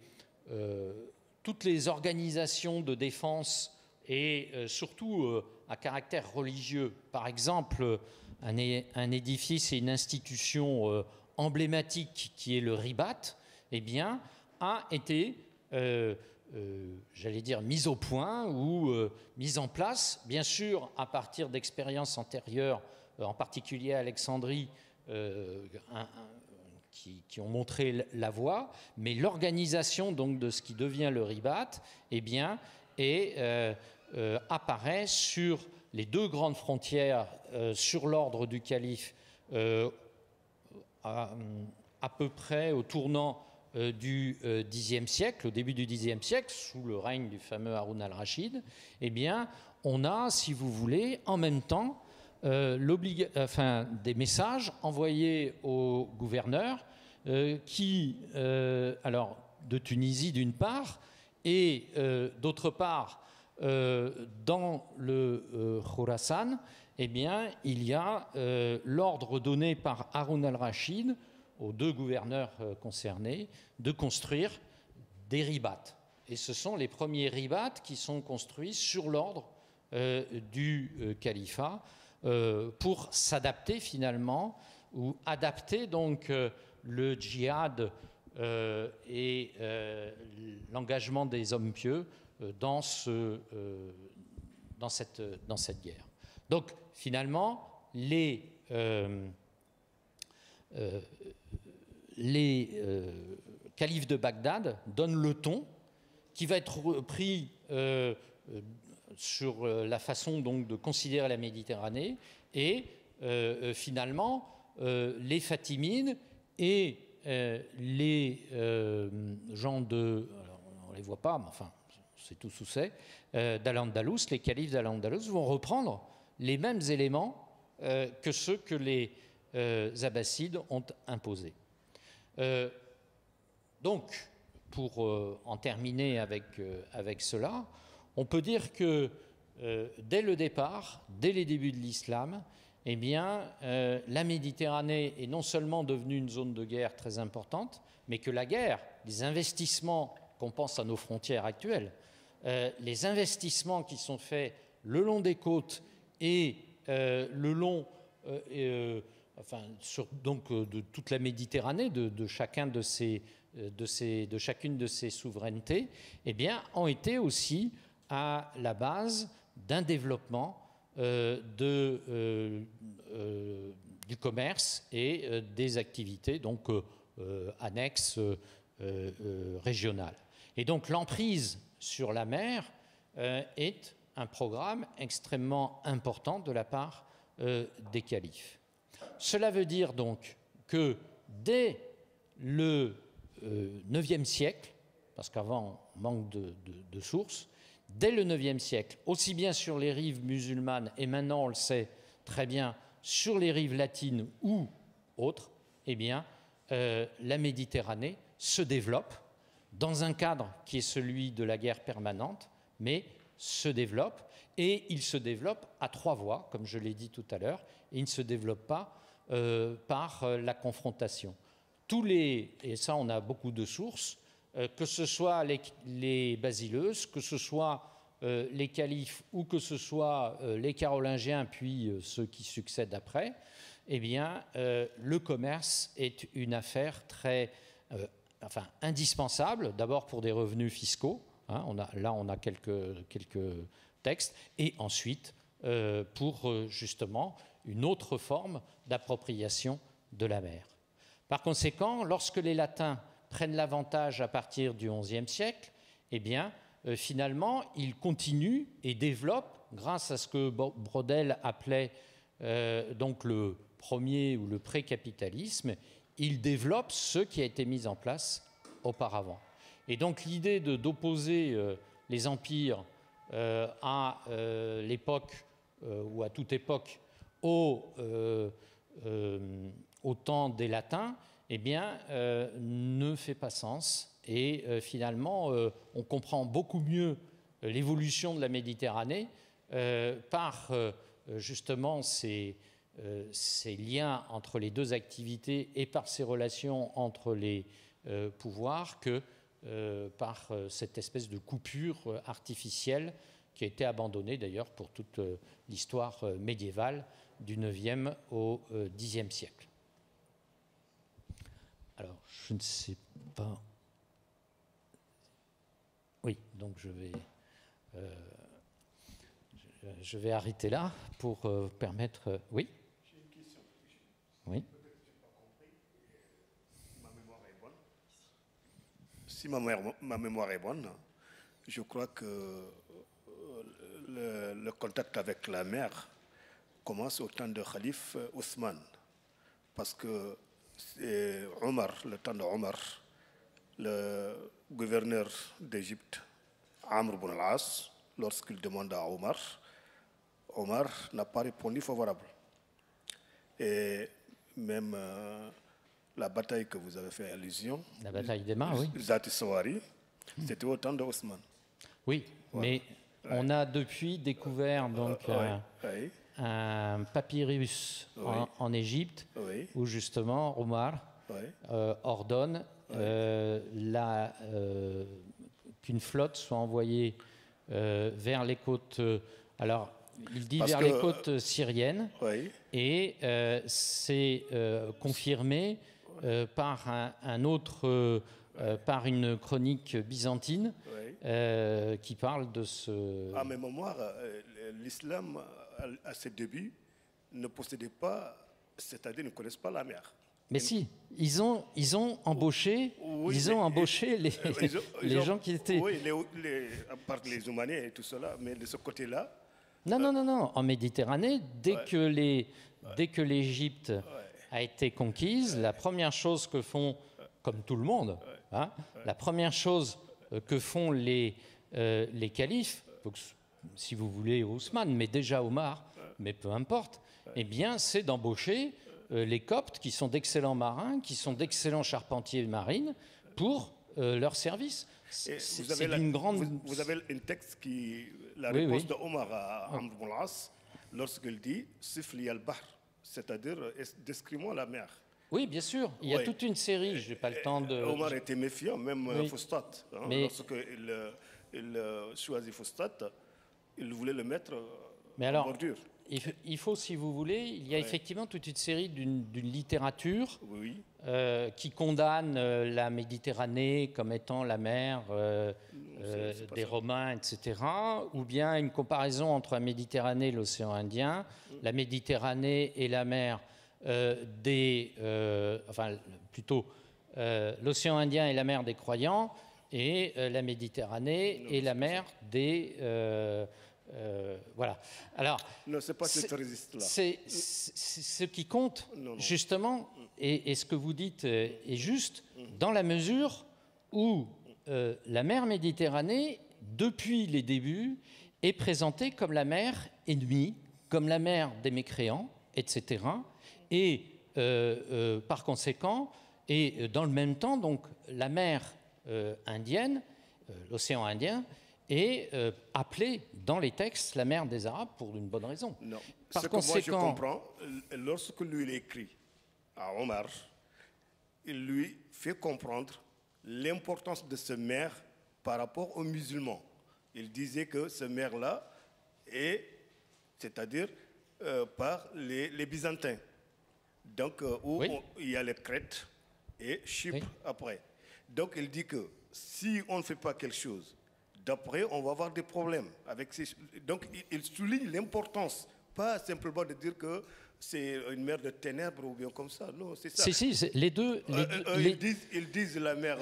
organisations de défense et surtout à caractère religieux, par exemple un édifice et une institution emblématique qui est le Ribat, eh bien, a été, j'allais dire, mise au point ou mise en place, bien sûr à partir d'expériences antérieures, en particulier à Alexandrie, qui ont montré la voie, mais l'organisation donc de ce qui devient le Ribat, eh bien, apparaît sur les deux grandes frontières sur l'ordre du calife à peu près au tournant du Xe siècle, au début du Xe siècle, sous le règne du fameux Haroun al-Rachid. Eh bien, on a, si vous voulez, en même temps, des messages envoyés au gouverneur alors de Tunisie d'une part, et d'autre part, dans le Khorasan, eh bien, il y a l'ordre donné par Haroun al-Rachid aux deux gouverneurs concernés de construire des ribats. Et ce sont les premiers ribats qui sont construits sur l'ordre du califat pour s'adapter finalement, ou adapter donc le djihad et l'engagement des hommes pieux dans cette guerre. Donc finalement, les califes de Bagdad donnent le ton qui va être pris sur la façon donc de considérer la Méditerranée, et finalement les Fatimides et les gens alors on ne les voit pas, mais enfin c'est tout sous c'est, d'Al-Andalus, les califes d'Al-Andalus vont reprendre les mêmes éléments que ceux que les Abbassides ont imposés. Donc, pour en terminer avec cela, on peut dire que dès le départ, dès les débuts de l'islam, eh bien, la Méditerranée est non seulement devenue une zone de guerre très importante, mais que la guerre, les investissements, qu'on pense à nos frontières actuelles, les investissements qui sont faits le long des côtes et le long, de toute la Méditerranée, de chacune de ces souverainetés, eh bien, ont été aussi à la base d'un développement du commerce et des activités donc annexes régionales. Et donc l'emprise sur la mer est un programme extrêmement important de la part des califes. Cela veut dire donc que dès le IXe siècle, parce qu'avant on manque de sources, dès le IXe siècle, aussi bien sur les rives musulmanes et maintenant on le sait très bien sur les rives latines ou autres, eh bien la Méditerranée se développe dans un cadre qui est celui de la guerre permanente, mais se développe, et il se développe à trois voies, comme je l'ai dit tout à l'heure, et il ne se développe pas par la confrontation. Et ça on a beaucoup de sources, que ce soit les basileuses, que ce soit les califes ou que ce soit les carolingiens puis ceux qui succèdent après, eh bien le commerce est une affaire très indispensable, d'abord pour des revenus fiscaux, hein, on a quelques textes, et ensuite pour justement une autre forme d'appropriation de la mer. Par conséquent, lorsque les Latins prennent l'avantage à partir du XIe siècle, eh bien, finalement, ils continuent et développent, grâce à ce que Braudel appelait donc le premier ou le pré-capitalisme, ils développent ce qui a été mis en place auparavant. Et donc l'idée d'opposer les empires à l'époque ou à toute époque au temps des Latins, eh bien, ne fait pas sens. Et finalement, on comprend beaucoup mieux l'évolution de la Méditerranée par justement ces liens entre les deux activités et par ces relations entre les pouvoirs que par cette espèce de coupure artificielle qui a été abandonnée d'ailleurs pour toute l'histoire médiévale du IXe au Xe siècle. Alors, je ne sais pas... Oui, donc je vais arrêter là pour permettre... Oui ? J'ai une question. Oui. Peut-être que je n'ai pas compris. Ma mémoire est bonne. Si ma mémoire est bonne, je crois que le contact avec la mer commence au temps de Khalif Othman. Parce que c'est Omar, le temps de Omar, le gouverneur d'Égypte, Amr ibn al-As, lorsqu'il demande à Omar, Omar n'a pas répondu favorable. Et même la bataille que vous avez fait allusion, La bataille des mains, oui. Zati Sawari, c'était au temps d'Ousmane. Oui, Voilà. mais on a depuis découvert donc Oui, un papyrus en Égypte oui, où justement Omar oui, ordonne qu'une flotte soit envoyée vers les côtes. Alors, il dit Parce vers que, les côtes syriennes, oui. et c'est confirmé par un autre, par une chronique byzantine Oui. qui parle de ce. À mes mémoires, l'islam, à ses débuts, ne possédait pas, c'est-à-dire ne connaissent pas la mer. Mais si, ils ont embauché, Oui, ils ont embauché les, ils ont- gens qui étaient. Oui, à part les Oumaniens et tout cela, mais de ce côté-là, Non, en Méditerranée, dès que l'Égypte a été conquise, la première chose que font, comme tout le monde, hein, la première chose que font les califes, donc, si vous voulez Ousmane, mais déjà Omar, mais peu importe, eh bien, c'est d'embaucher les Coptes, qui sont d'excellents marins, qui sont d'excellents charpentiers marines, pour leur service. C'est d'une grande. Vous avez un texte qui, la Oui, réponse oui. de Omar à Amr ibn al-As, lorsqu'il dit Sifli al-Bahr, c'est-à-dire décris-moi la mer. Oui, bien sûr. Il y a Oui. toute une série. Je n'ai pas le temps de. Omar était méfiant, même Oui. Fustat. Mais- Lorsqu'il choisit Fustat, il voulait le mettre Mais en alors, bordure. il faut, si vous voulez, il y a effectivement toute une série d'une littérature Oui, qui condamne la Méditerranée comme étant la mer c'est pas des ça. Romains, etc. Ou bien une comparaison entre la Méditerranée et l'océan Indien, la Méditerranée et la mer plutôt l'océan Indien et la mer des croyants, et la Méditerranée et la mer des voilà. Alors, non, c'est pas ce terroriste-là. c'est ce qui compte, Non. justement, et ce que vous dites est juste, dans la mesure où la mer Méditerranée, depuis les débuts, est présentée comme la mer ennemie, comme la mer des mécréants, etc. Et par conséquent, et dans le même temps, donc, la mer indienne, l'océan Indien, est appelée dans les textes la mer des Arabes pour une bonne raison. Non. Par Ce que moi je conséquent- comprends, lorsque lui il écrit à Omar, il lui fait comprendre l'importance de ce mer par rapport aux musulmans. Il disait que ce mer-là est, c'est-à-dire par les Byzantins. Donc, où Oui. il y a les Crètes et Chypre Oui. après. Donc, il dit que si on ne fait pas quelque chose, d'après, on va avoir des problèmes. Donc, il souligne l'importance, pas simplement de dire que c'est une mer de ténèbres ou bien comme ça. Non, c'est ça. Si, les deux, Ils disent la mer,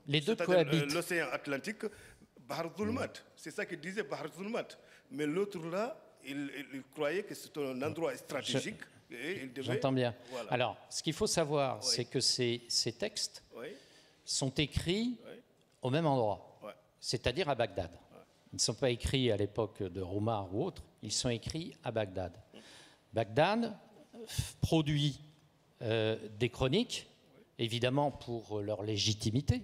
les deux c'est-à-dire, cohabitent. l'océan Atlantique, Bahar Zulmat. C'est ça qu'ils disaient, Bahar Zulmat. Mais l'autre là, il croyait que c'était un endroit stratégique. Et il devait- J'entends bien. Voilà. Alors, ce qu'il faut savoir, c'est que ces textes Oui, sont écrits oui, au même endroit, ouais. c'est-à-dire à Bagdad. Ils ne sont pas écrits à l'époque de Omar ou autre, ils sont écrits à Bagdad. Bagdad produit des chroniques, évidemment pour leur légitimité,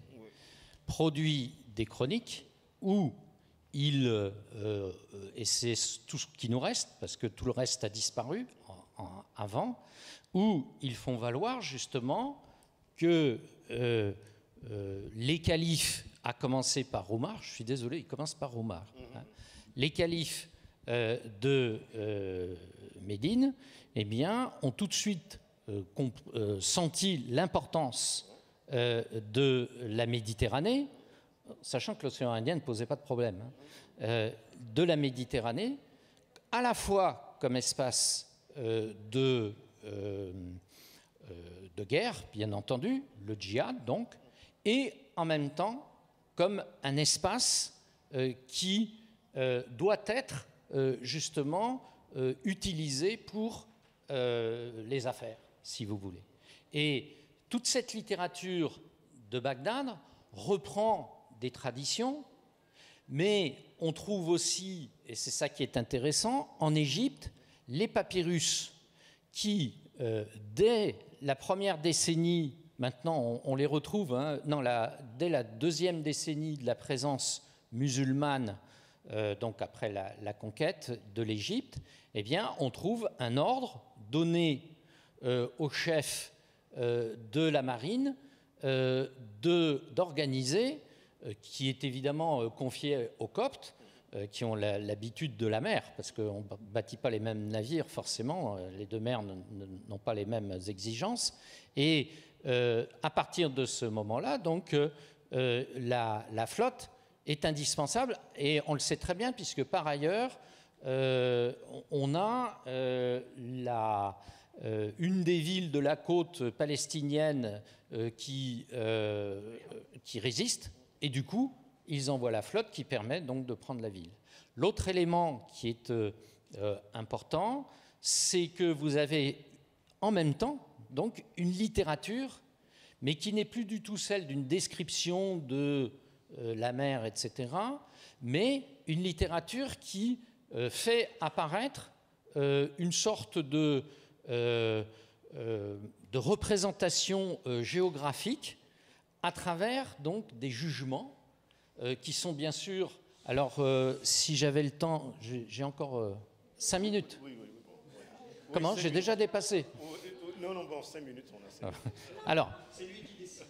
produit des chroniques où il, et c'est tout ce qui nous reste, parce que tout le reste a disparu avant, où ils font valoir justement que les califes, à commencer par Omar, je suis désolé, ils commencent par Omar, hein, les califes de Médine, eh bien, ont tout de suite senti l'importance de la Méditerranée, sachant que l'océan Indien ne posait pas de problème, hein, de la Méditerranée, à la fois comme espace de guerre, bien entendu, le djihad donc, et en même temps comme un espace qui doit être justement utilisé pour les affaires, si vous voulez. Et toute cette littérature de Bagdad reprend des traditions, Mais on trouve aussi, et c'est ça qui est intéressant, en Égypte, les papyrus qui, dès la première décennie, maintenant on les retrouve, hein, dès la deuxième décennie de la présence musulmane, donc après la conquête de l'Égypte, eh bien, on trouve un ordre donné au chef de la marine d'organiser, qui est évidemment confié aux Coptes, qui ont l'habitude de la mer, parce qu'on ne bâtit pas les mêmes navires, forcément, les deux mers n'ont pas les mêmes exigences. Et à partir de ce moment-là, donc, la flotte est indispensable, et on le sait très bien, puisque par ailleurs, on a une des villes de la côte palestinienne qui résiste, et du coup, ils envoient la flotte qui permet donc de prendre la ville. L'autre élément qui est important, c'est que vous avez en même temps donc une littérature, mais qui n'est plus du tout celle d'une description de la mer, etc., mais une littérature qui fait apparaître une sorte de représentation géographique à travers donc des jugements qui sont bien sûr... Alors, si j'avais le temps, j'ai encore 5 minutes. Oui. Comment? J'ai déjà dépassé. Non, bon, 5 minutes, on a 5 minutes. Alors... C'est lui qui décide.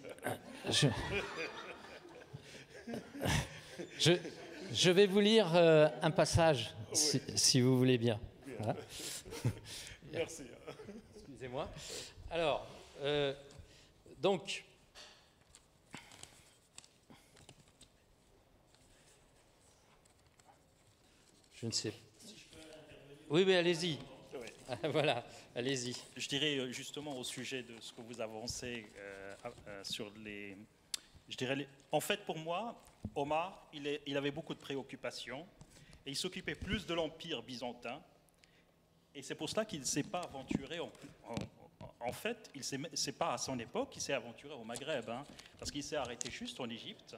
Je vais vous lire un passage, si vous voulez bien. Voilà. Merci. Excusez-moi. Alors, donc... Je ne sais pas. Oui, allez-y. Oui. Voilà, allez-y. Je dirais justement au sujet de ce que vous avancez sur les... En fait, pour moi, Omar, il avait beaucoup de préoccupations et il s'occupait plus de l'Empire byzantin. Et c'est pour cela qu'il ne s'est pas aventuré... En fait, c'est pas à son époque qu'il s'est aventuré au Maghreb, hein, parce qu'il s'est arrêté juste en Égypte.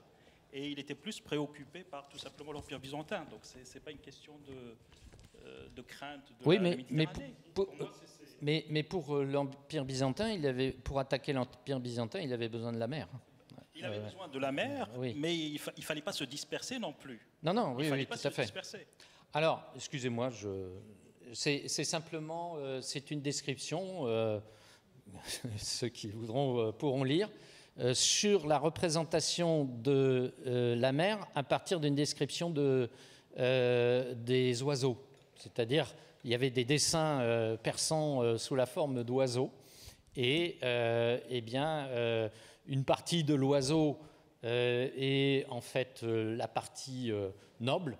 Et il était plus préoccupé par tout simplement l'Empire byzantin. Donc, ce n'est pas une question de crainte de la Méditerranée. Mais pour l'Empire byzantin, pour attaquer l'Empire byzantin, il avait besoin de la mer. Il avait besoin de la mer, oui. Mais il ne fallait pas se disperser non plus. Non, oui, tout à fait. Disperser. Alors, excusez-moi, c'est simplement c'est une description, ceux qui voudront pourront lire, sur la représentation de la mer à partir d'une description des oiseaux. C'est-à-dire, il y avait des dessins persans sous la forme d'oiseaux, et une partie de l'oiseau est en fait la partie noble,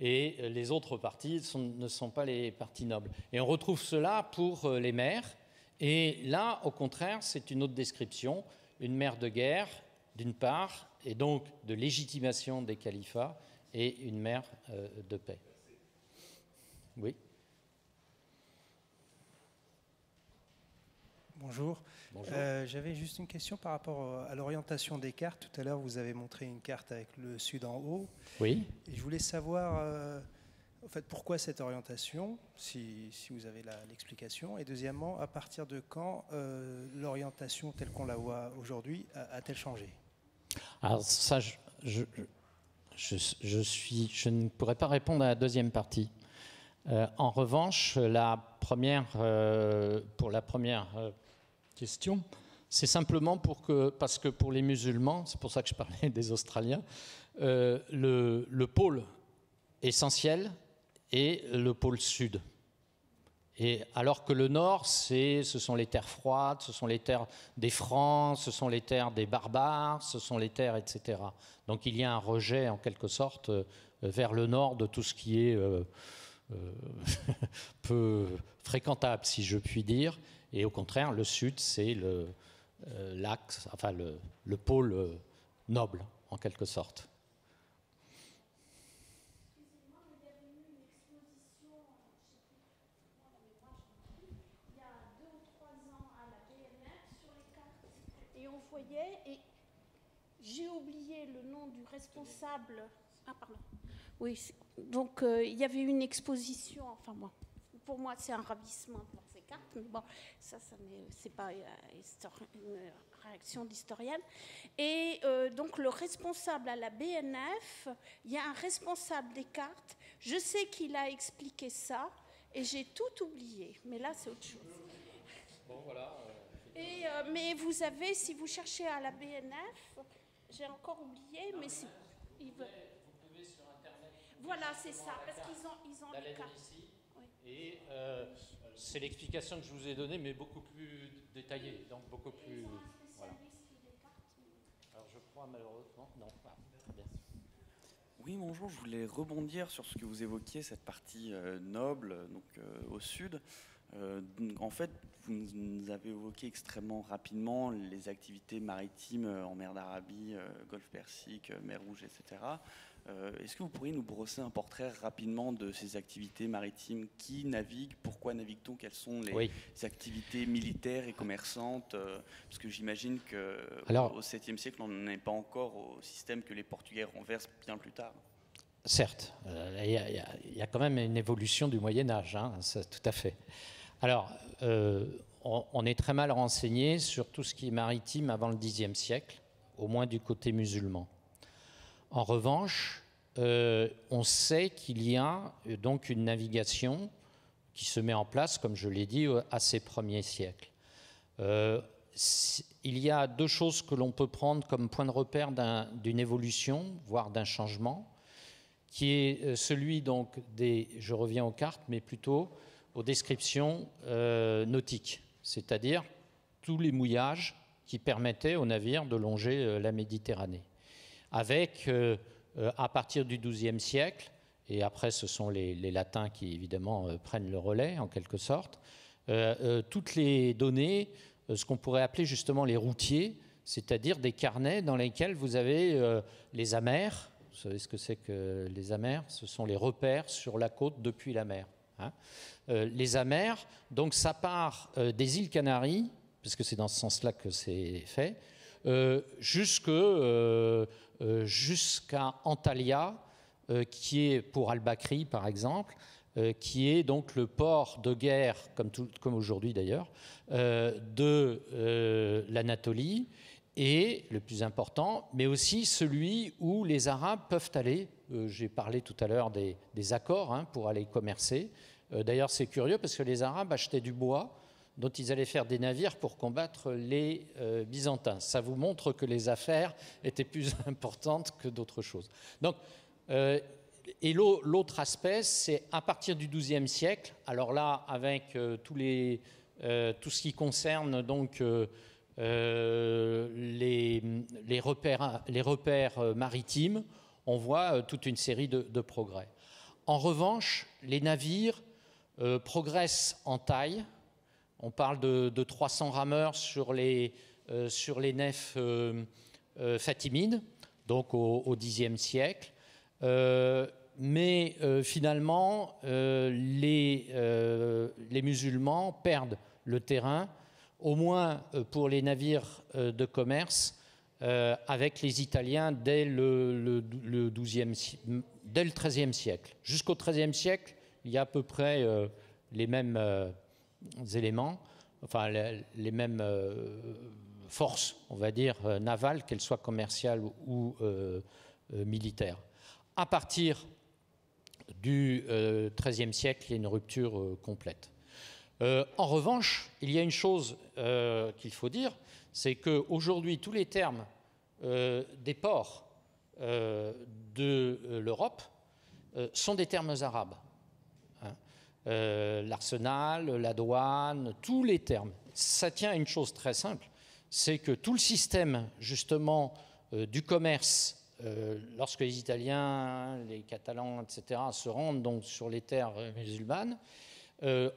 et les autres parties ne sont pas les parties nobles. Et on retrouve cela pour les mers, et là, au contraire, c'est une autre description, une mer de guerre, d'une part, et donc de légitimation des califats, et une mer de paix. Oui. Bonjour. Bonjour. J'avais juste une question par rapport à l'orientation des cartes. Tout à l'heure, vous avez montré une carte avec le sud en haut. Oui. Et je voulais savoir, en fait, pourquoi cette orientation, si vous avez l'explication. Et deuxièmement, à partir de quand l'orientation telle qu'on la voit aujourd'hui a-t-elle changé? Alors ça, je ne pourrais pas répondre à la deuxième partie. En revanche, pour la première question, c'est simplement parce que pour les musulmans, c'est pour ça que je parlais des Australiens, le pôle essentiel est le pôle sud. Et alors que le nord, ce sont les terres froides, ce sont les terres des Francs, ce sont les terres des barbares, ce sont les terres, etc. Donc il y a un rejet en quelque sorte vers le nord de tout ce qui est peu fréquentable, si je puis dire, et au contraire, le sud, c'est l'axe, enfin le pôle noble, en quelque sorte. Excusez-moi, mais il y avait eu une exposition, il y a 2 ou 3 ans à la BNF sur les cartes, et on voyait, et j'ai oublié le nom du responsable, Oui, donc il y avait une exposition, enfin bon, pour moi c'est un ravissement pour ces cartes, mais bon, c'est pas une réaction d'historienne. Et donc le responsable à la BNF, il y a un responsable des cartes, je sais qu'il a expliqué ça, et j'ai tout oublié, mais là c'est autre chose. Bon, voilà. Mais vous avez, si vous cherchez à la BNF, j'ai encore oublié, mais si... Vous pouvez sur Internet... Voilà, c'est ça, parce qu'ils ont les cartes. Ici, oui. Et c'est l'explication que je vous ai donnée, mais beaucoup plus détaillée, donc beaucoup plus... Voilà. Alors je crois malheureusement... Non, pas très bien. Oui, bonjour, je voulais rebondir sur ce que vous évoquiez, cette partie noble, donc au sud. En fait, vous nous avez évoqué extrêmement rapidement les activités maritimes en mer d'Arabie, Golfe Persique, mer Rouge, etc. Est-ce que vous pourriez nous brosser un portrait rapidement de ces activités maritimes? Qui navigue? Pourquoi navigue-t-on? Quelles sont les activités militaires et commerçantes? Parce que j'imagine qu'au 7e siècle, on n'en est pas encore au système que les Portugais renversent bien plus tard. Certes, il y a quand même une évolution du Moyen-Âge, hein, tout à fait. Alors, on est très mal renseigné sur tout ce qui est maritime avant le Xe siècle, au moins du côté musulman. En revanche, on sait qu'il y a donc une navigation qui se met en place, comme je l'ai dit, à ces premiers siècles. Il y a deux choses que l'on peut prendre comme point de repère d'une évolution, voire d'un changement, qui est celui donc je reviens aux cartes, mais plutôt aux descriptions nautiques, c'est-à-dire tous les mouillages qui permettaient aux navires de longer la Méditerranée. Avec, à partir du XIIe siècle, et après ce sont les latins qui évidemment prennent le relais en quelque sorte, toutes les données, ce qu'on pourrait appeler justement les routiers, c'est-à-dire des carnets dans lesquels vous avez les amers. Vous savez ce que c'est que les amers? Ce sont les repères sur la côte depuis la mer. Hein. Les amers, donc ça part des îles Canaries, parce que c'est dans ce sens-là que c'est fait, jusqu'à Antalya, qui est pour Al-Bakri par exemple, qui est donc le port de guerre, comme aujourd'hui d'ailleurs, de l'Anatolie, et le plus important, mais aussi celui où les Arabes peuvent aller. J'ai parlé tout à l'heure des accords hein, pour aller commercer. D'ailleurs, c'est curieux parce que les Arabes achetaient du bois dont ils allaient faire des navires pour combattre les Byzantins. Ça vous montre que les affaires étaient plus importantes que d'autres choses. Donc, et l'autre aspect, c'est à partir du XIIe siècle, alors là, avec tout ce qui concerne donc, les repères maritimes, on voit toute une série de progrès. En revanche, les navires progressent en taille. On parle de 300 rameurs sur les nefs fatimides, donc au Xe siècle. Mais finalement, les musulmans perdent le terrain, au moins pour les navires de commerce, avec les Italiens dès le XIIIe siècle. Jusqu'au XIIIe siècle, il y a à peu près les mêmes éléments, enfin les mêmes forces, on va dire, navales, qu'elles soient commerciales ou militaires. À partir du XIIIe siècle, il y a une rupture complète. En revanche, il y a une chose qu'il faut dire, c'est qu'aujourd'hui, tous les termes des ports de l'Europe sont des termes arabes. Hein. L'arsenal, la douane, tous les termes. Ça tient à une chose très simple, c'est que tout le système, justement, du commerce, lorsque les Italiens, les Catalans, etc., se rendent donc sur les terres musulmanes,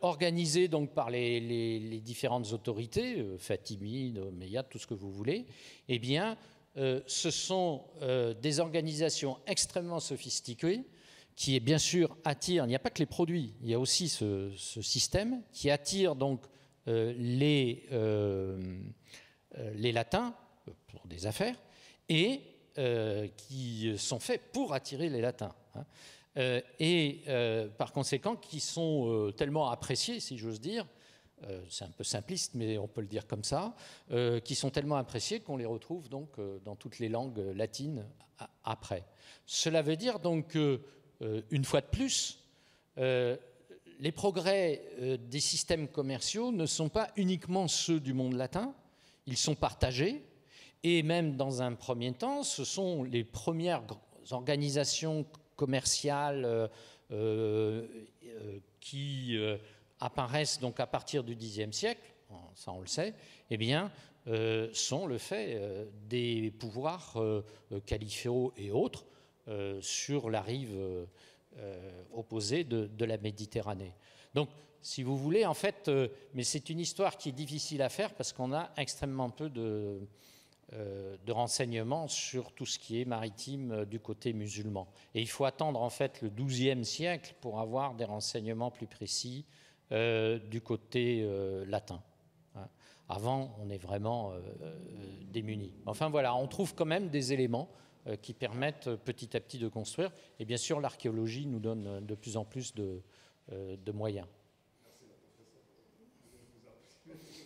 organisé donc par les différentes autorités, fatimides, omeyyades, tout ce que vous voulez, eh bien, ce sont des organisations extrêmement sophistiquées qui, bien sûr, attirent, il n'y a pas que les produits, il y a aussi ce système qui attire donc les latins pour des affaires et qui sont faits pour attirer les latins. hein. Par conséquent, qui sont tellement appréciés, si j'ose dire, c'est un peu simpliste, mais on peut le dire comme ça, qui sont tellement appréciés qu'on les retrouve donc dans toutes les langues latines après. Cela veut dire donc que, une fois de plus, les progrès des systèmes commerciaux ne sont pas uniquement ceux du monde latin, ils sont partagés, et même dans un premier temps, ce sont les premières organisations commerciales qui apparaissent donc à partir du Xe siècle, ça on le sait, eh bien, sont le fait des pouvoirs califéraux et autres sur la rive opposée de la Méditerranée. Donc, si vous voulez, en fait, mais c'est une histoire qui est difficile à faire parce qu'on a extrêmement peu de renseignements sur tout ce qui est maritime du côté musulman. Et il faut attendre en fait le XIIe siècle pour avoir des renseignements plus précis du côté latin. Avant, on est vraiment démunis. Enfin voilà, on trouve quand même des éléments qui permettent petit à petit de construire. Et bien sûr, l'archéologie nous donne de plus en plus de moyens. Merci,